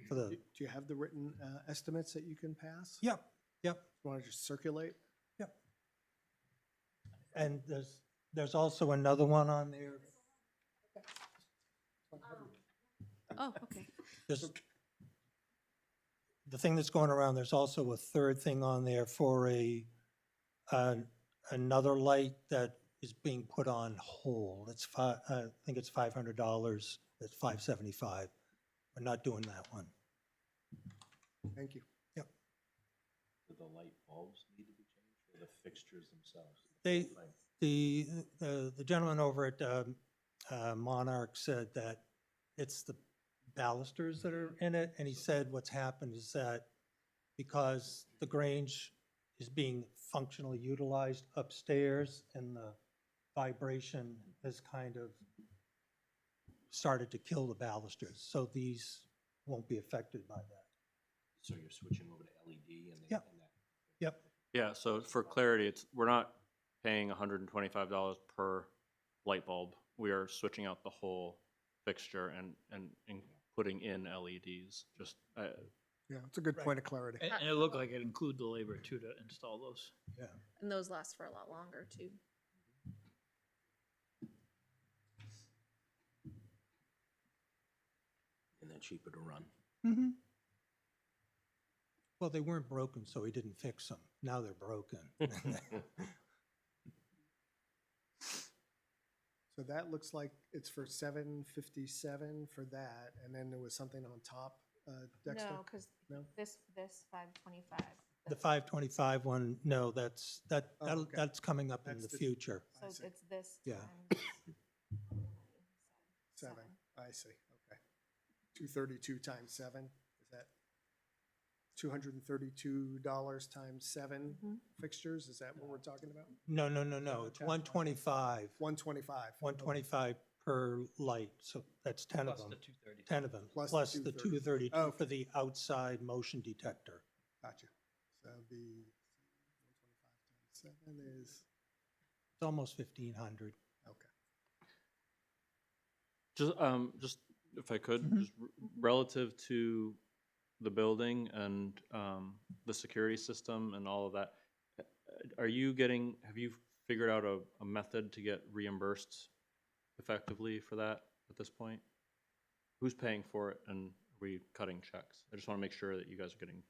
For the
Do you have the written estimates that you can pass?
Yep.
Want to just circulate?
Yep. And there's also another one on there.
Oh, okay.
There's, the thing that's going around, there's also a third thing on there for another light that is being put on hold. It's I think it's $500. It's $575. We're not doing that one.
Thank you.
Yep.
Do the light bulbs need to be changed, or the fixtures themselves?
The gentleman over at Monarch said that it's the balusters that are in it, and he said what's happened is that because the Grange is being functionally utilized upstairs, and the vibration has kind of started to kill the balusters, so these won't be affected by that.
So you're switching over to LED and
Yep.
and that.
Yep.
Yeah, so for clarity, we're not paying $125 per light bulb. We are switching out the whole fixture and putting in LEDs. Just
Yeah, it's a good point of clarity.
And it looked like it included the labor too to install those.
Yeah.
And those last for a lot longer too.
And they're cheaper to run.
Mm-hmm. Well, they weren't broken, so he didn't fix them. Now they're broken.
So that looks like it's for $757 for that, and then there was something on top, Dexter?
No, because
No?
this 525.
The 525 one, no, that's
okay.
that's coming up in
That's
the
the-
future.
I
So
see.
it's this
Yeah.
times
7, I see, okay. 232 times 7, is that $232 times 7
Mhm.
fixtures? Is that what we're talking about?
No, it's 125.
125.
125 per light, so that's 10 of
Plus
them.
the 230.
10 of them,
Plus
plus
the
the
232.
232 for the outside motion detector.
Gotcha. So the 125 times 7 is,
It's almost 1,500.
okay.
just if I could, just relative to the building and the security system and all of that, have you figured out a method to get reimbursed effectively for that at this point? Who's paying for it, and are we cutting checks? I just want to make sure that you guys are getting.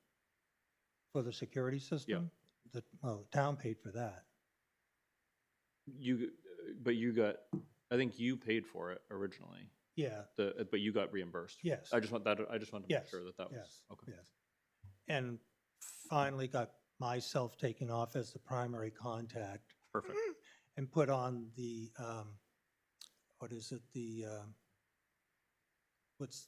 For the security system? The town paid for that.
But you got, I think you paid for it originally.
Yeah,
But you got reimbursed.
Yes.
I just wanted to make
Yes,
sure that was
yes,
okay.
yes. And finally got myself taken off as the primary contact.
Perfect.
and put on the, what is it, what's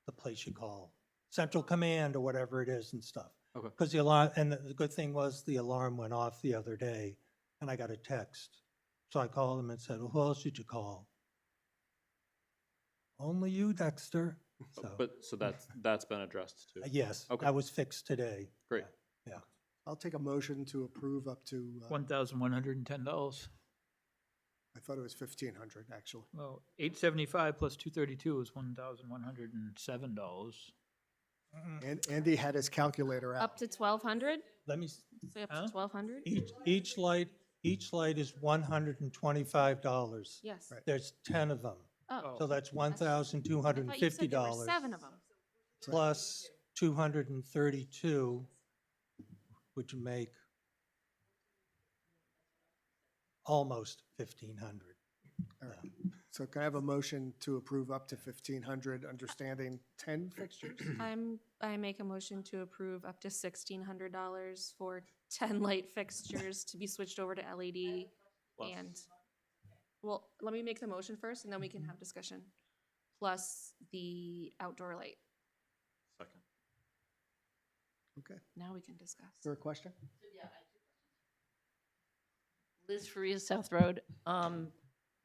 the place you call? Central Command or whatever it is and stuff.
Okay.
Because the alarm, and the good thing was the alarm went off the other day and I got a text. So I called him and said, well, who else did you call? Only you, Dexter.
So that's been addressed too.
Yes,
Okay.
that was fixed today.
Great.
Yeah.
I'll take a motion to approve up to,
$1,110.
I thought it was 1,500, actually.
Well, 875 plus 232 is $1,107.
And Andy had his calculator out.
Up to 1,200?
Let me,
Say up to
Huh?
1,200?
each light is $125.
Yes.
Right.
There's 10 of them.
Oh.
So that's
I thought you said there were
$1,250
7 of them.
plus 232, which would make almost 1,500.
All right. So can I have a motion to approve up to 1,500, understanding 10 fixtures?
I make a motion to approve up to $1,600 for 10 light fixtures to be switched over to LED and, well, let me make the motion first and then we can have discussion. Plus the outdoor light.
Second.
Okay.
Now we can discuss.
Is there a question?
Liz Faria, South Road.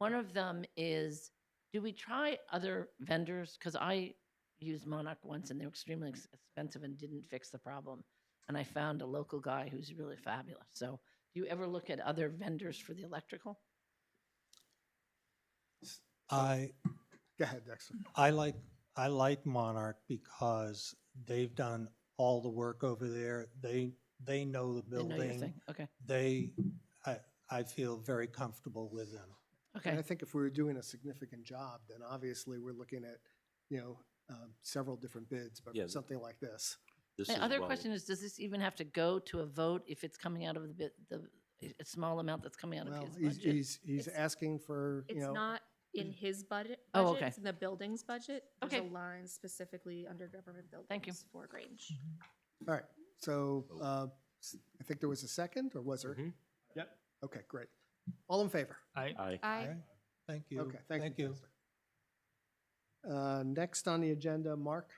One of them is, do we try other vendors? Because I used Monarch once and they were extremely expensive and didn't fix the problem. And I found a local guy who's really fabulous. So do you ever look at other vendors for the electrical?
Go ahead, Dexter.
I like Monarch because they've done all the work over there. They know the
They know your
building.
thing. Okay,
I feel very comfortable with them.
okay.
And I think if we were doing a significant job, then obviously we're looking at, several different bids, but
Yeah.
for something like this.
This
My
is
other
well-
question is, does this even have to go to a vote if it's coming out of a small amount that's coming out of
Well,
his
he's,
budget?
he's
It's-
asking for,
It's not in his budget.
Oh, okay.
It's in the building's budget. There's a
Okay.
line specifically under government buildings.
Thank you.
For Grange.
all right. So I think there was a second, or was there?
Mhm.
Yep. Okay, great. All in favor?
I
Aye.
I,
Thank you.
Okay, thank you.
you.
Dexter. Next on the agenda, Mark.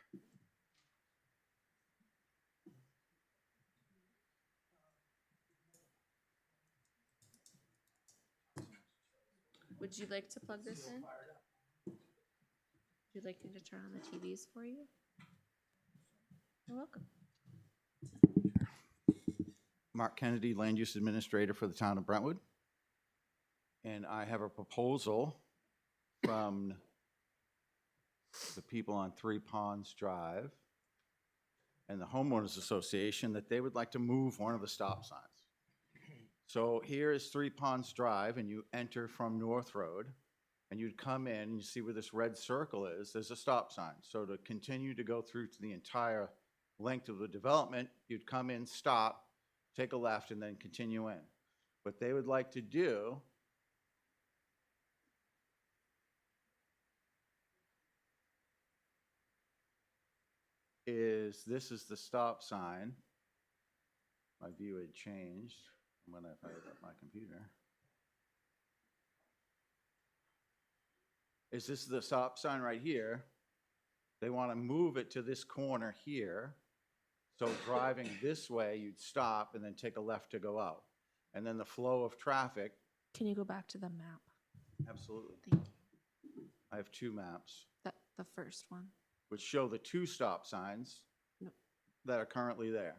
would you like to plug this in? Would you like me to turn on the TVs for you? You're welcome.
Mark Kennedy, Land Use Administrator for the Town of Brentwood. And I have a proposal from the people on Three Ponds Drive and the Homeowners Association that they would like to move one of the stop signs. So here is Three Ponds Drive, and you enter from North Road, and you'd come in, and you see where this red circle is, there's a stop sign. So to continue to go through to the entire length of the development, you'd come in, stop, take a left, and then continue in. What they would like to do is, this is the stop sign. My view had changed when I fired up my computer. Is this the stop sign right here? They want to move it to this corner here. So driving this way, you'd stop and then take a left to go out. And then the flow of traffic,
Can you go back to the map?
absolutely.
Thank you.
I have two maps,
The first one.
which show the two stop signs
Nope.
that are currently there.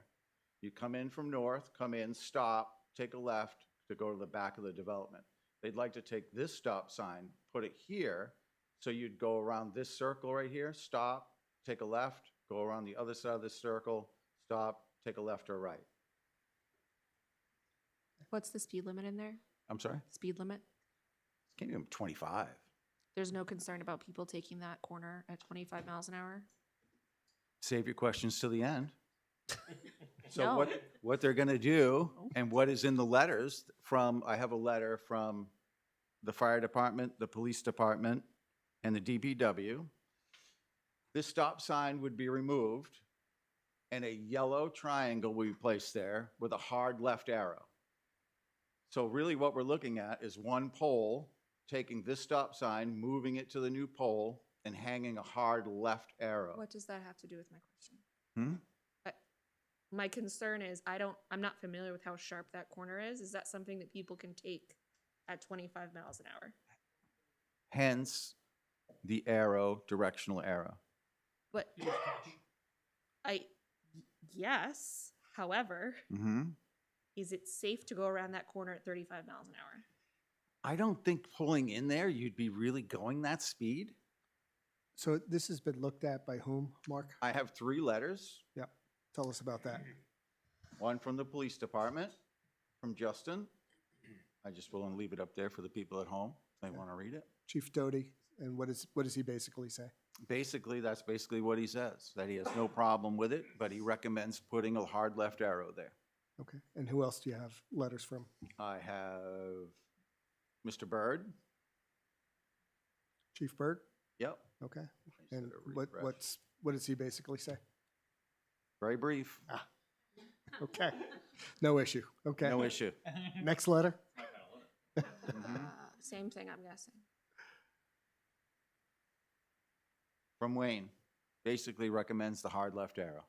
You come in from north, come in, stop, take a left to go to the back of the development. They'd like to take this stop sign, put it here, so you'd go around this circle right here, stop, take a left, go around the other side of this circle, stop, take a left or right.
What's the speed limit in there?
I'm sorry?
Speed limit?
Can't even 25.
There's no concern about people taking that corner at 25 miles an hour?
Save your questions till the end. So
No.
what they're gonna do, and what is in the letters from, I have a letter from the fire department, the police department, and the DPW. This stop sign would be removed, and a yellow triangle will be placed there with a hard left arrow. So really what we're looking at is one pole, taking this stop sign, moving it to the new pole, and hanging a hard left arrow.
What does that have to do with my question?
Hmm?
My concern is I'm not familiar with how sharp that corner is. Is that something that people can take at 25 miles an hour?
Hence, the arrow, directional arrow.
But yes, however,
Mm-hmm.
is it safe to go around that corner at 35 miles an hour?
I don't think pulling in there, you'd be really going that speed.
So this has been looked at by whom, Mark?
I have 3 letters,
Yep. Tell us about that.
one from the police department, from Justin. I just will leave it up there for the people at home, if they want to read it.
Chief Doty, and what does he basically say?
Basically, that's basically what he says, that he has no problem with it, but he recommends putting a hard left arrow there.
Okay. And who else do you have letters from?
I have Mr. Byrd.
Chief Byrd?
Yep.
Okay.
said
And
a refresh.
what does he basically say?
Very brief.
Okay. No issue. Okay.
No issue.
Next letter?
Same thing, I'm guessing.
From Wayne, basically recommends the hard left arrow.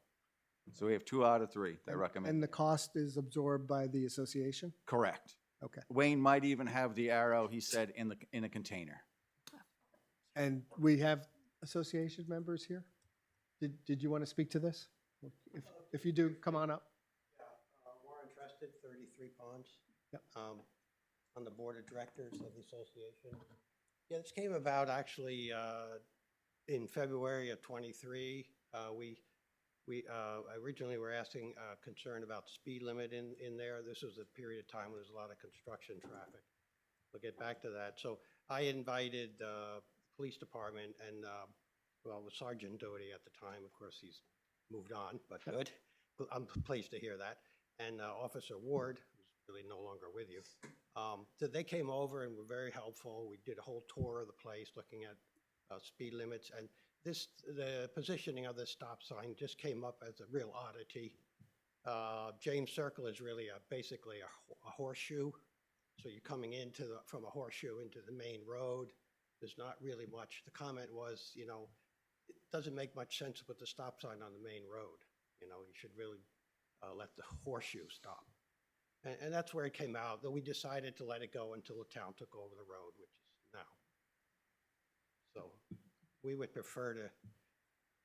So we have 2 out of 3 that recommend.
And the cost is absorbed by the association?
Correct.
Okay.
Wayne might even have the arrow, he said, in a container.
And we have association members here? Did you want to speak to this? If you do, come on up.
Warren Trusted, 33 Ponds.
Yep.
On the board of directors of the association. Yeah, this came about actually in February of '23. We originally were asking concern about the speed limit in there. This was a period of time when there was a lot of construction traffic. We'll get back to that. So I invited the police department and, well, with Sergeant Doty at the time. Of course, he's moved on, but good. I'm pleased to hear that. And Officer Ward, who's really no longer with you. So they came over and were very helpful. We did a whole tour of the place looking at speed limits. And the positioning of this stop sign just came up as a real oddity. James Circle is really basically a horseshoe. So you're coming from a horseshoe into the main road. There's not really much. The comment was, it doesn't make much sense to put the stop sign on the main road. You should really let the horseshoe stop. And that's where it came out, that we decided to let it go until the town took over the road, which is now. So we would prefer to.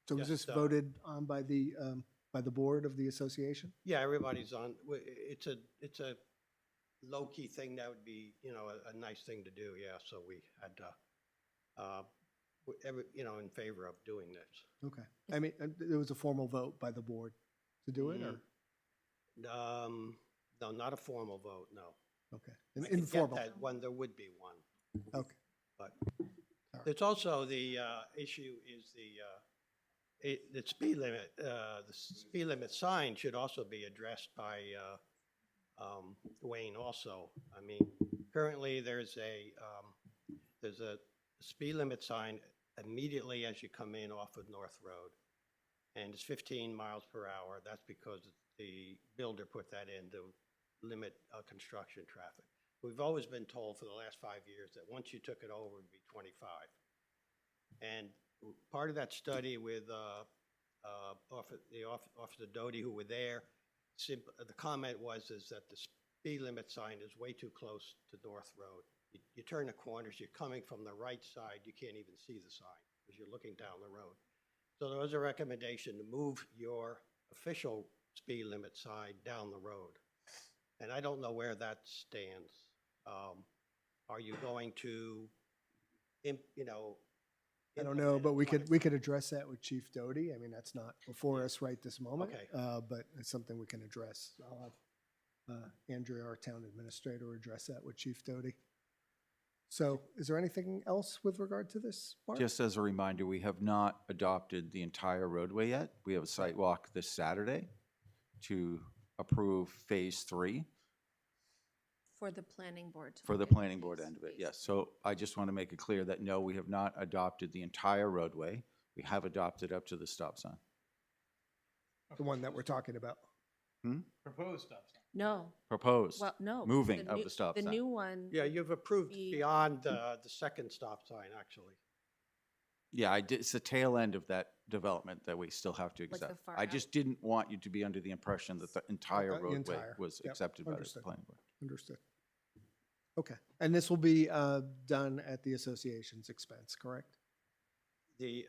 So was this voted on by the board of the association?
Yeah, everybody's on. It's a low-key thing that would be, a nice thing to do, yeah. So we had, in favor of doing this.
Okay. I mean, there was a formal vote by the board to do it, or?
No, not a formal vote, no.
Okay.
I
An
could get
informal.
that when there would be one.
Okay.
But there's also the issue is the speed limit. The speed limit sign should also be addressed by Wayne also. I mean, currently there's a speed limit sign immediately as you come in off of North Road. And it's 15 miles per hour. That's because the builder put that in to limit construction traffic. We've always been told for the last 5 years that once you took it over, it'd be 25. And part of that study with Officer Doty, who were there, the comment was that the speed limit sign is way too close to North Road. You turn the corners, you're coming from the right side, you can't even see the sign because you're looking down the road. So there was a recommendation to move your official speed limit sign down the road. And I don't know where that stands. Are you going to,
I don't know, but we could address that with Chief Doty. I mean, that's not before us right this moment.
Okay.
But it's something we can address. I'll have Andrea, our town administrator, address that with Chief Doty. So is there anything else with regard to this, Mark?
Just as a reminder, we have not adopted the entire roadway yet. We have a site walk this Saturday to approve Phase 3.
For the planning board.
For the planning board end of it, yes. So I just want to make it clear that no, we have not adopted the entire roadway. We have adopted up to the stop sign.
The one that we're talking about.
Proposed stop sign.
No.
proposed?
Well, no.
Moving
the
of
new-
the stop
The
sign?
new one.
Yeah, you've approved
The-
beyond the second stop sign, actually.
Yeah, I did, it's the tail end of that development that we still have to
Like the
accept.
far
I
out.
just didn't want you to be under the impression that the entire
the
roadway
entire,
was
yep,
accepted by the
understood.
planning board.
Understood. Okay, and this will be done at the association's expense, correct?
The,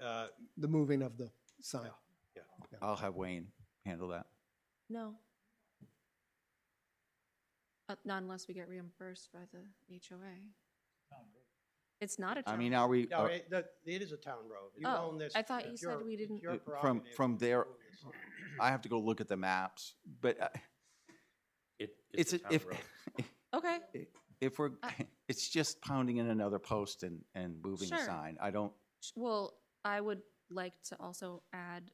The moving of the sign.
yeah.
I'll have Wayne handle that.
No. Not unless we get reimbursed by the HOA. It's not a town.
I mean, are we,
No, it is a town road. You
Oh,
own this.
I thought you
it's
said
your-
we
it's
didn't-
your
from
prerogative to
there,
move this sign.
I have to go look at the maps, but
It's a town
if,
road.
Okay.
if we're, it's just pounding in another post and moving a
Sure.
sign. I don't,
Well, I would like to also add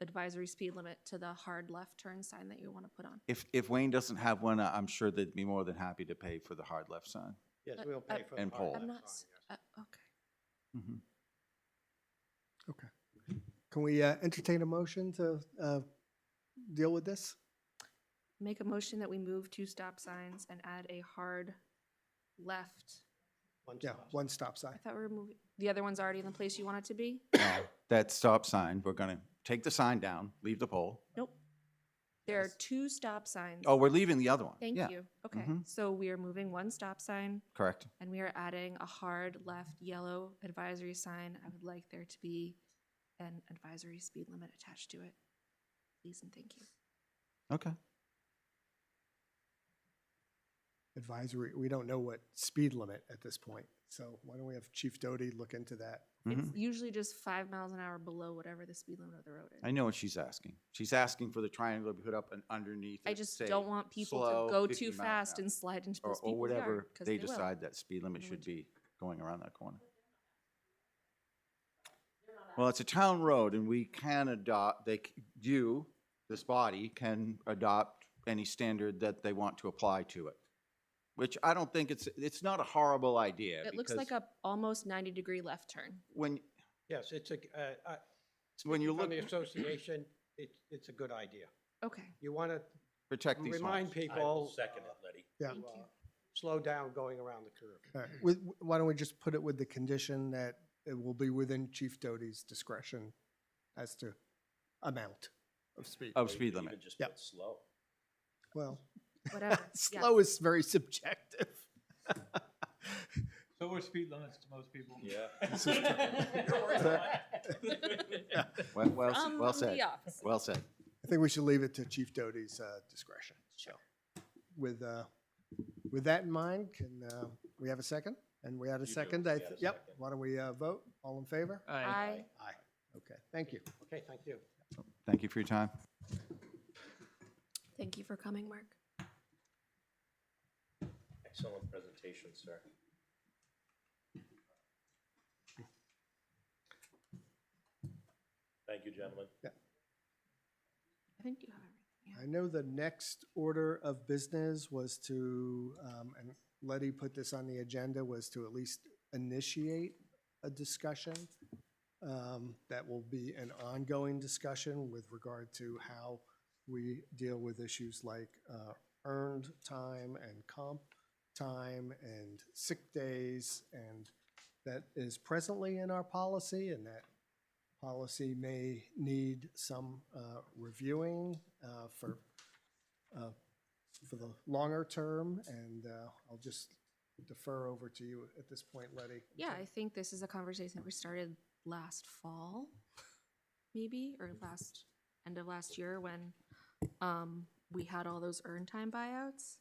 advisory speed limit to the hard left turn sign that you want to put on.
if Wayne doesn't have one, I'm sure they'd be more than happy to pay for the hard left sign.
Yes, we'll pay for the
And
hard
pole.
I'm
left
not,
sign,
s-
yes.
okay.
Mhm.
Okay. Can we entertain a motion to deal with this?
Make a motion that we move 2 stop signs and add a hard left.
One
Yeah,
stop sign.
one stop
I
sign.
thought we were moving, the other one's already in the place you want it to be?
That stop sign, we're gonna take the sign down, leave the pole.
Nope. There are 2 stop signs.
Oh, we're leaving the other one.
Thank
Yeah,
you. Okay,
Mhm.
so we are moving 1 stop sign
correct.
and we are adding a hard left yellow advisory sign. I would like there to be an advisory speed limit attached to it. Please and thank you.
Okay.
Advisory, we don't know what speed limit at this point, so why don't we have Chief Doty look into that?
It's
Mhm.
usually just 5 miles an hour below whatever the speed limit of the road is.
I know what she's asking. She's asking for the triangle to be put up and underneath
I
it,
just
say,
don't want people
slow,
to go
50
too
miles an
fast
hour.
and slide into
Or,
those
or
people's
whatever
yard, 'cause
they
will.
decide that speed limit
In the
should
winter.
be going around that corner. Well, it's a town road and we can adopt, you, this body, can adopt any standard that they want to apply to it. Which I don't think it's not a horrible idea.
It looks
because
like a almost 90-degree left turn.
When,
Yes, it's a,
when you
from
look,
the association, it's a good idea.
Okay.
You want to
protect these
remind
homes.
people.
Second it, Letty.
Yeah.
Thank you.
Slow down going around the curve.
All right, why don't we just put it with the condition that it will be within Chief Doty's discretion as to amount of speed?
Of speed limit.
Even just
Yep.
put slow.
Well,
Whatever.
slow is very subjective.
So are speed limits to most people.
Yeah.
Well
From
said.
the office.
Well said.
I think we should leave it to Chief Doty's discretion.
Sure.
With that in mind, can we have a second? And we had a second.
We had a
Yep.
second.
Why don't we vote? All in favor?
Aye.
Aye. Okay, thank you.
Okay, thank you.
Thank you for your time.
Thank you for coming, Mark.
Excellent presentation, sir. Thank you, gentlemen.
I think you have everything.
I know the next order of business was to, and Letty put this on the agenda, was to at least initiate a discussion. That will be an ongoing discussion with regard to how we deal with issues like earned time and comp time and sick days. And that is presently in our policy, and that policy may need some reviewing for the longer term, and I'll just defer over to you at this point, Letty.
Yeah, I think this is a conversation that we started last fall, maybe, or end of last year when we had all those earn time buyouts.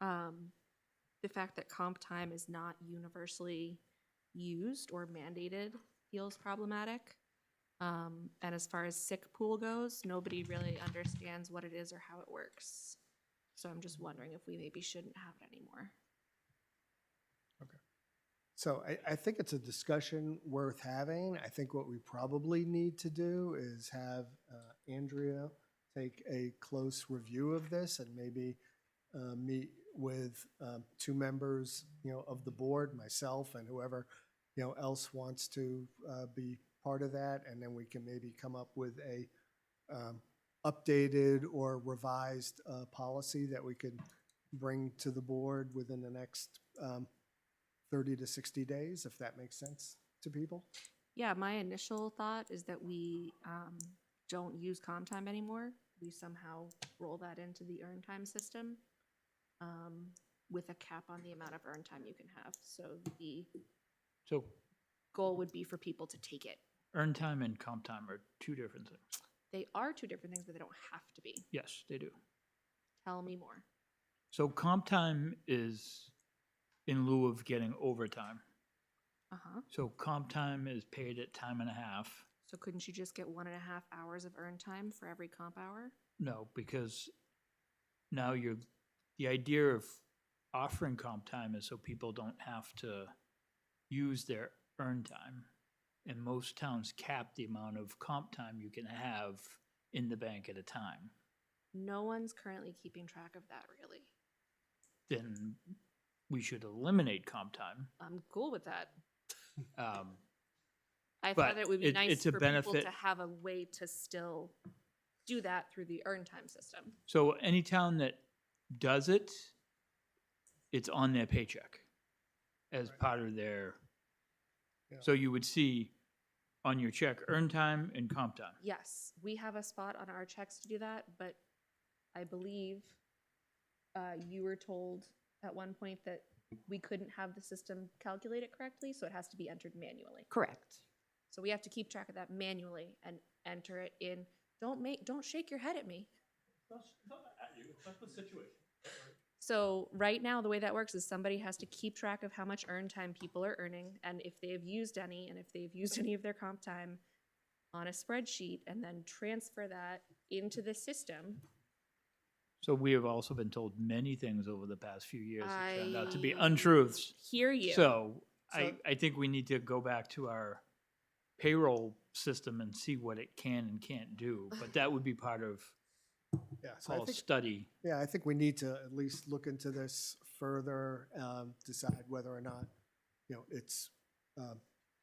The fact that comp time is not universally used or mandated feels problematic. And as far as sick pool goes, nobody really understands what it is or how it works. So I'm just wondering if we maybe shouldn't have it anymore.
So I think it's a discussion worth having. I think what we probably need to do is have Andrea take a close review of this and maybe meet with 2 members, of the board, myself and whoever, else wants to be part of that. And then we can maybe come up with updated or revised policy that we could bring to the board within the next 30 to 60 days, if that makes sense to people.
Yeah, my initial thought is that we don't use comp time anymore. We somehow roll that into the earn time system with a cap on the amount of earn time you can have. So the
So
goal would be for people to take it.
earn time and comp time are two different things.
They are two different things, but they don't have to be.
Yes, they do.
Tell me more.
So comp time is in lieu of getting overtime.
Uh-huh.
So comp time is paid at time and a half.
So couldn't you just get 1.5 hours of earn time for every comp hour?
No, because now the idea of offering comp time is so people don't have to use their earn time. And most towns cap the amount of comp time you can have in the bank at a time.
No one's currently keeping track of that, really.
Then we should eliminate comp time.
I'm cool with that. I
But
thought it would be nice
it's a
for people
benefit.
to have a way to still do that through the earn time system.
So any town that does it, it's on their paycheck as part of their.
Yeah.
So you would see on your check earn time and comp time.
Yes, we have a spot on our checks to do that, but I believe you were told at one point that we couldn't have the system calculate it correctly, so it has to be entered manually.
Correct.
So we have to keep track of that manually and enter it in. Don't shake your head at me.
That's the situation.
So right now, the way that works is somebody has to keep track of how much earn time people are earning, and if they've used any, and if they've used any of their comp time on a spreadsheet, and then transfer that into the system.
So we have also been told many things over the past few years that turned out to be
I
untruths.
hear you.
So I think we need to go back to our payroll system and see what it can and can't do. But that would be part of
Yeah, so I
Paul's
think,
study.
yeah, I think we need to at least look into this further, decide whether or not, it's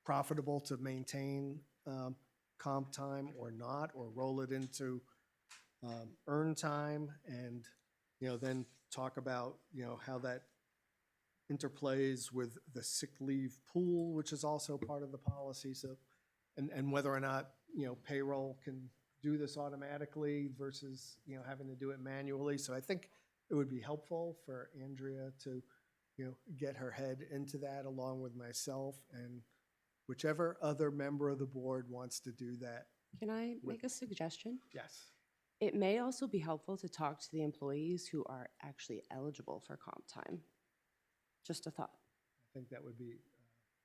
profitable to maintain comp time or not, or roll it into earn time, and, then talk about, how that interplays with the sick leave pool, which is also part of the policy. So, and whether or not, payroll can do this automatically versus, having to do it manually. So I think it would be helpful for Andrea to, get her head into that along with myself, and whichever other member of the board wants to do that.
Can I make a suggestion?
Yes.
It may also be helpful to talk to the employees who are actually eligible for comp time. Just a thought.
I think that would be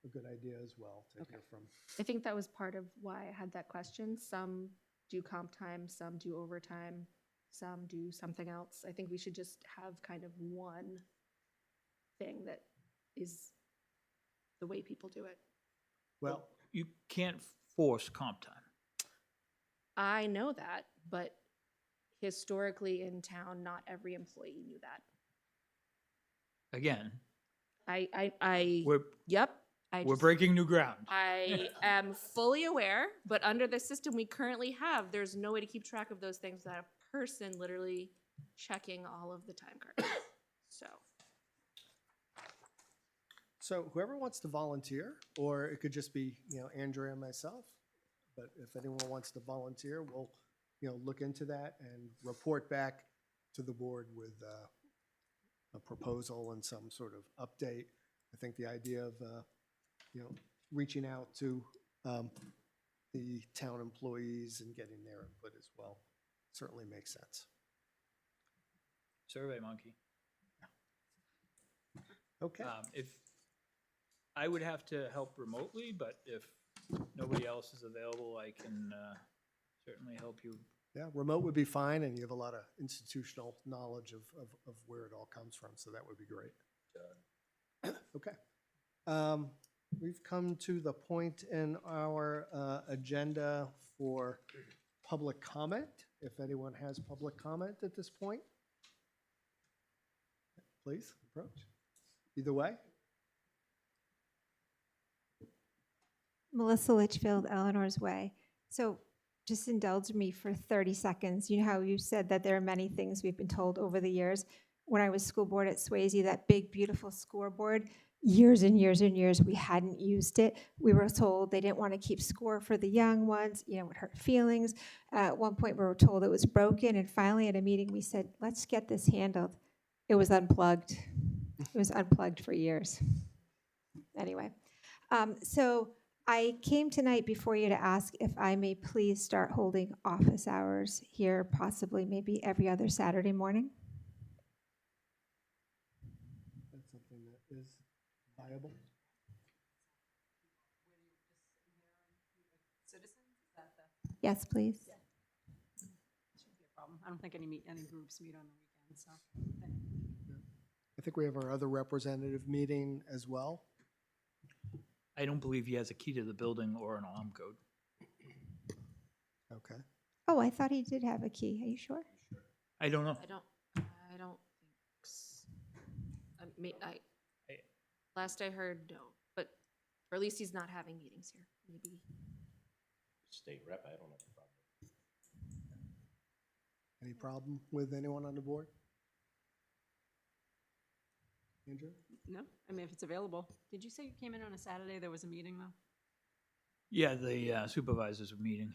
a good idea as well to hear from.
I think that was part of why I had that question. Some do comp time, some do overtime, some do something else. I think we should just have kind of one thing that is the way people do it.
Well,
You can't force comp time.
I know that, but historically in town, not every employee knew that.
Again,
We're
we're breaking new ground.
I am fully aware, but under the system we currently have, there's no way to keep track of those things without a person literally checking all of the time cards.
So whoever wants to volunteer, or it could just be, Andrea and myself, but if anyone wants to volunteer, we'll, look into that and report back to the board with a proposal and some sort of update. I think the idea of, reaching out to the town employees and getting their input as well certainly makes sense.
Survey monkey.
Okay.
If I would have to help remotely, but if nobody else is available, I can certainly help you.
Yeah, remote would be fine, and you have a lot of institutional knowledge of where it all comes from, so that would be great. Okay. We've come to the point in our agenda for public comment. If anyone has public comment at this point, please approach. Either way.
Melissa Litchfield, Eleanor's Way. So just indulge me for 30 seconds. You know how you said that there are many things we've been told over the years. When I was school board at Swayze, that big, beautiful scoreboard, years and years and years, we hadn't used it. We were told they didn't want to keep score for the young ones, you know, it would hurt feelings. At one point, we were told it was broken, and finally at a meeting, we said, let's get this handled. It was unplugged. It was unplugged for years. Anyway, so I came tonight before you to ask if I may please start holding office hours here, possibly maybe every other Saturday morning.
That's something that is viable.
Yes, please.
Shouldn't be a problem. I don't think any groups meet on the weekend, so.
I think we have our other representative meeting as well.
I don't believe he has a key to the building or an alarm code.
Okay.
Oh, I thought he did have a key. Are you sure?
I don't know.
I don't think last I heard, no, but, or at least he's not having meetings here, maybe.
State rep, I don't have a problem.
Any problem with anyone on the board? Andrew?
No, I mean, if it's available. Did you say you came in on a Saturday? There was a meeting, though?
Yeah, the supervisors are meeting.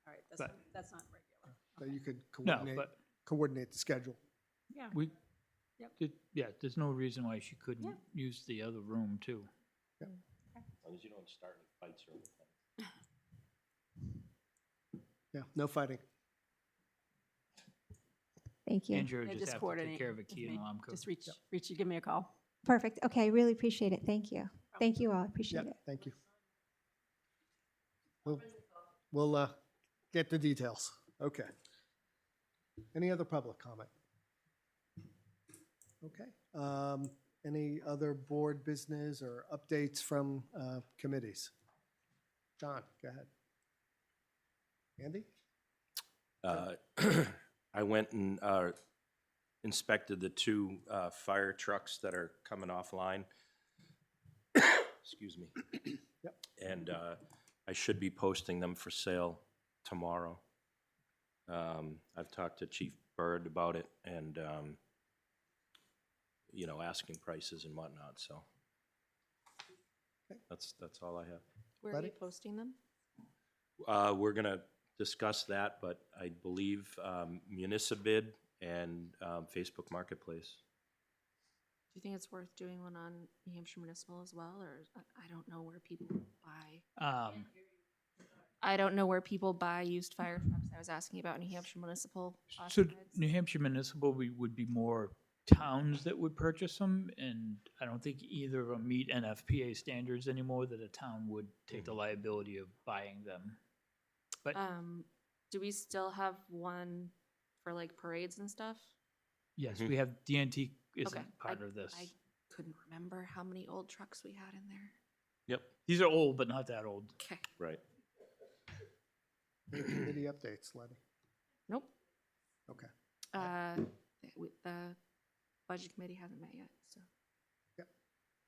All right,
But-
that's not regular.
So you could
No,
coordinate,
but
coordinate the schedule.
Yeah.
yeah, there's no reason why she couldn't
Yeah.
use the other room too.
As long as you don't start any fights or anything.
Yeah, no fighting.
Thank you.
Andrew
Yeah,
just have to take
coordinate
care of a
with
key and
me.
alarm code.
Just reach, you give me a call.
Perfect. Okay, I really appreciate it. Thank you. Thank you all. Appreciate
Yeah,
it.
thank you. We'll get the details. Okay. Any other public comment? Okay. Any other board business or updates from committees? John, go ahead. Andy?
I went and inspected the two fire trucks that are coming offline. Excuse me.
Yep.
And I should be posting them for sale tomorrow. I've talked to Chief Bird about it and, you know, asking prices and whatnot, so. That's all I have.
Where are you posting them?
We're gonna discuss that, but I believe Municipid and Facebook Marketplace.
Do you think it's worth doing one on New Hampshire Municipal as well, or I don't know where people buy? I don't know where people buy used fire trucks. I was asking about New Hampshire Municipal.
So New Hampshire Municipal would be more towns that would purchase them, and I don't think either of them meet NFPA standards anymore that a town would take the liability of buying them. But
do we still have one for like parades and stuff?
yes, we have, the antique isn't
Okay,
part of this.
I couldn't remember how many old trucks we had in there.
Yep.
These are old, but not that old.
Okay.
Right.
Any committee updates, Letty?
Nope.
Okay.
The budget committee hasn't met yet,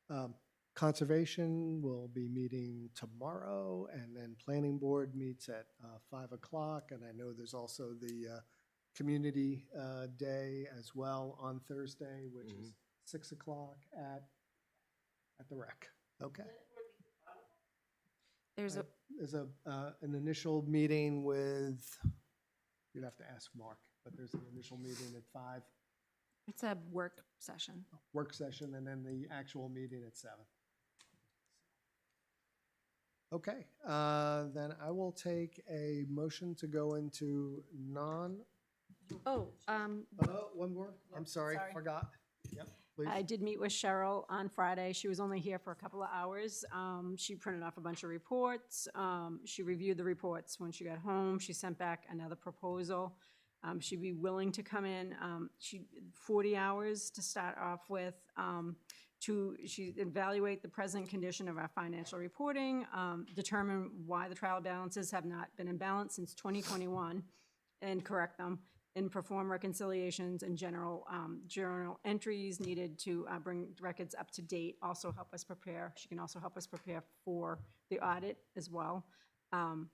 so.
Conservation will be meeting tomorrow, and then Planning Board meets at 5 o'clock. And I know there's also the Community Day as well on Thursday, which is 6 o'clock at the rec. Okay.
There's
an initial meeting with, you'd have to ask Mark, but there's an initial meeting at 5.
It's a work session.
Work session, and then the actual meeting at 7. Okay, then I will take a motion to go into one more, I'm sorry,
Sorry.
forgot. Yep, please.
I did meet with Cheryl on Friday. She was only here for a couple of hours. She printed off a bunch of reports. She reviewed the reports. When she got home, she sent back another proposal. She'd be willing to come in, 40 hours to start off with, to evaluate the present condition of our financial reporting, determine why the trial balances have not been in balance since 2021, and correct them, and perform reconciliations and general journal entries needed to bring records up to date. Also help us prepare. She can also help us prepare for the audit as well.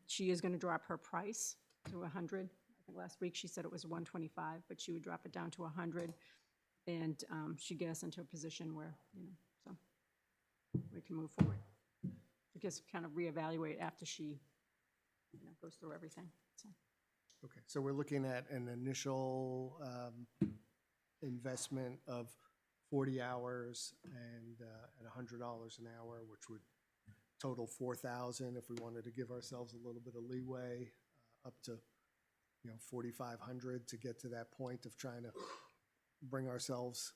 She is gonna drop her price to 100. I think last week she said it was 125, but she would drop it down to 100. And she'd get us into a position where, so we can move forward. We just kind of reevaluate after she, goes through everything, so.
Okay, so we're looking at an initial investment of 40 hours and at $100 an hour, which would total 4,000 if we wanted to give ourselves a little bit of leeway, up to 4,500 to get to that point of trying to bring ourselves.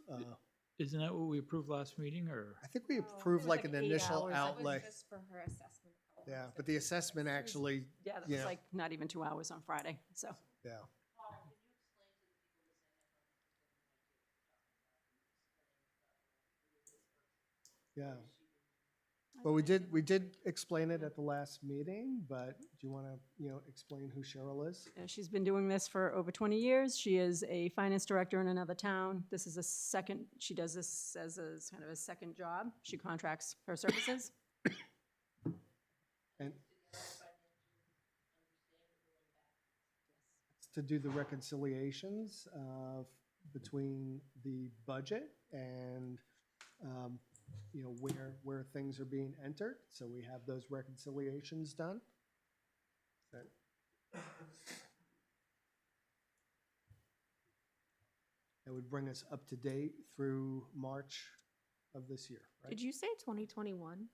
Isn't that what we approved last meeting, or?
I think we approved like an
8
initial
hours.
outlay.
Just for her assessment.
Yeah, but the assessment actually,
Yeah, that was like not even 2 hours on Friday, so.
yeah. Yeah. Well, we did explain it at the last meeting, but do you want to, explain who Cheryl is?
She's been doing this for over 20 years. She is a finance director in another town. This is she does this as kind of a second job. She contracts her services.
And to do the reconciliations between the budget and where things are being entered. So we have those reconciliations done. That would bring us up to date through March of this year, right?
Did you say 2021?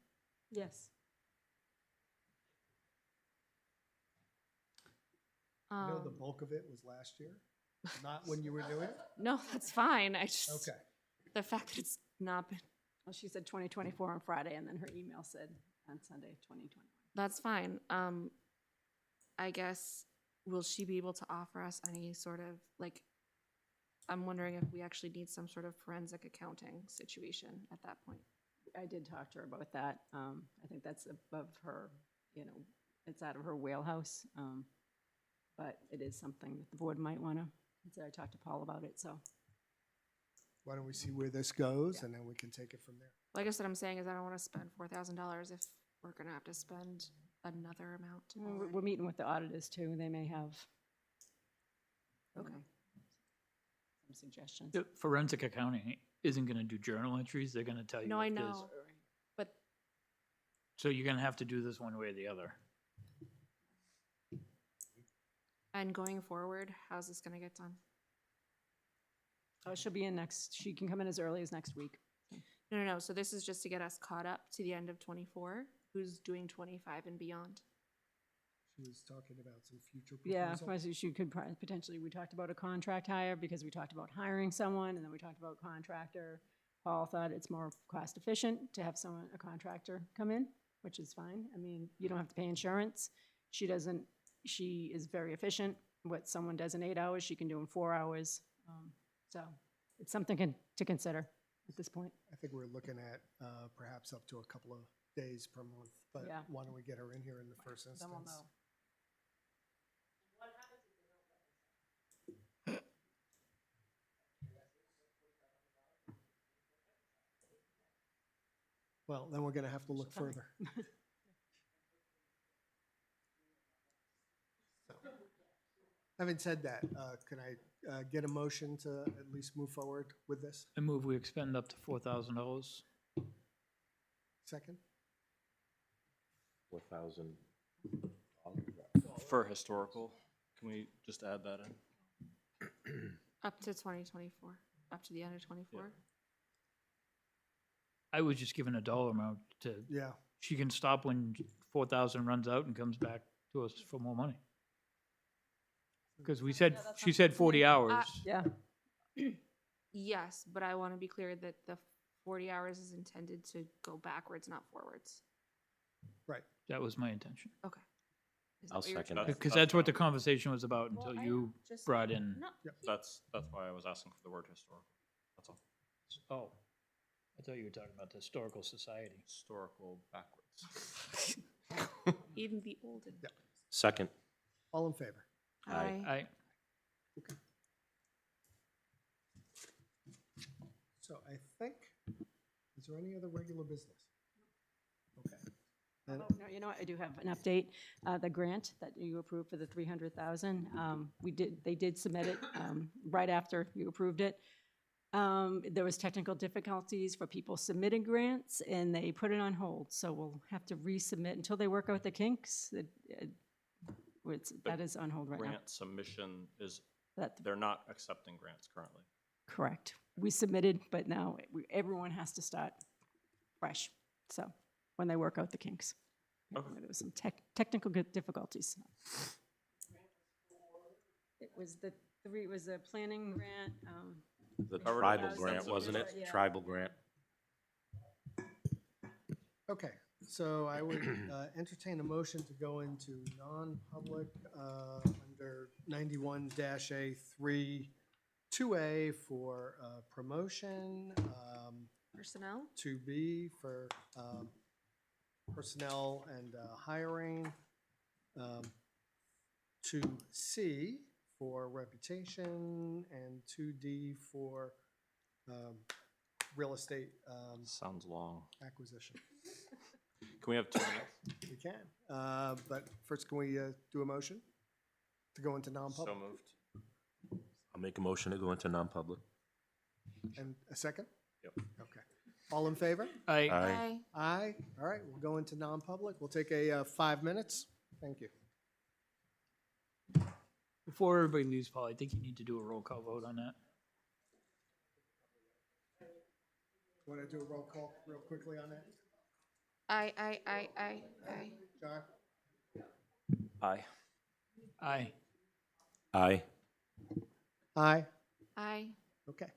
Yes.
I know the bulk of it was last year, not when you were doing it?
No, that's fine. I just,
Okay.
the fact that it's not been,
Well, she said 2024 on Friday, and then her email said on Sunday, 2021.
that's fine. I guess, will she be able to offer us any sort of, like, I'm wondering if we actually need some sort of forensic accounting situation at that point.
I did talk to her about that. I think that's above her, it's out of her wheelhouse. But it is something that the board might want to consider. I talked to Paul about it, so.
Why don't we see where this goes, and then we can take it from there.
Like I said, I'm saying is I don't want to spend $4,000 if we're gonna have to spend another amount.
We're meeting with the auditors too. They may have
Okay.
some suggestions.
The forensic accounting isn't gonna do journal entries, they're gonna tell you.
No, I
if there's-
know, but
So you're gonna have to do this one way or the other.
and going forward, how's this gonna get done?
Oh, she'll be in she can come in as early as next week.
No. So this is just to get us caught up to the end of 24. Who's doing 25 and beyond?
She was talking about some future
Yeah,
proposal.
possibly she could potentially, we talked about a contract hire because we talked about hiring someone, and then we talked about contractor. Paul thought it's more cost efficient to have a contractor come in, which is fine. I mean, you don't have to pay insurance. She is very efficient. What someone does in 8 hours, she can do in 4 hours. So it's something to consider at this point.
I think we're looking at perhaps up to a couple of days per month, but
Yeah.
why don't we get her in here in the first instance?
Then we'll know.
Well, then we're gonna have to look
She'll tell me.
further. So, having said that, can I get a motion to at least move forward with this?
I move we expend up to $4,000.
Second?
4,000.
For historical, can we just add that in?
Up to 2024, up to the end of 24?
I was just given a dollar amount to,
Yeah.
she can stop when 4,000 runs out and comes back to us for more money. Because we said, she said 40 hours.
Yeah.
Yes, but I want to be clear that the 40 hours is intended to go backwards, not forwards.
Right.
That was my intention.
Okay. Is that
I'll
what you're
second
trying-
that.
Because that's what the conversation was about
Well,
until
I
you
just-
brought in.
No,
That's why I was asking for the word historical. That's all.
Oh, I thought you were talking about the Historical Society.
Historical backwards.
even the olden.
Yeah.
Second.
All in favor?
I,
So I think, is there any other regular business? Okay. And-
No, you know what, I do have an update. The grant that you approved for the 300,000, they did submit it right after you approved it. There was technical difficulties for people submitting grants, and they put it on hold, so we'll have to resubmit until they work out the kinks. That is on hold right now.
Grant submission is,
That-
they're not accepting grants currently.
Correct. We submitted, but now everyone has to start fresh, so, when they work out the kinks.
Okay.
There was some technical difficulties. It was a planning grant,
The
Covered
tribal
it.
grant, wasn't it?
Yeah.
Tribal grant.
Okay, so I would entertain a motion to go into non-public under 91-A3, 2A for promotion,
Personnel?
2B for personnel and hiring, 2C for reputation, and 2D for real estate
Sounds long.
acquisition.
Can we have 2 minutes?
We can, but first, can we do a motion to go into
So
non-public?
moved.
I'll make a motion to go into non-public.
And a second?
Yep.
Okay. All in favor?
I,
Aye.
Aye. All right, we'll go into non-public. We'll take a 5 minutes. Thank you.
before everybody leaves, Paul, I think you need to do a roll call vote on that.
Want to do a roll call real quickly on that?
Aye.
John?
Aye.
Aye.
Aye.
Aye.
Aye.
Okay.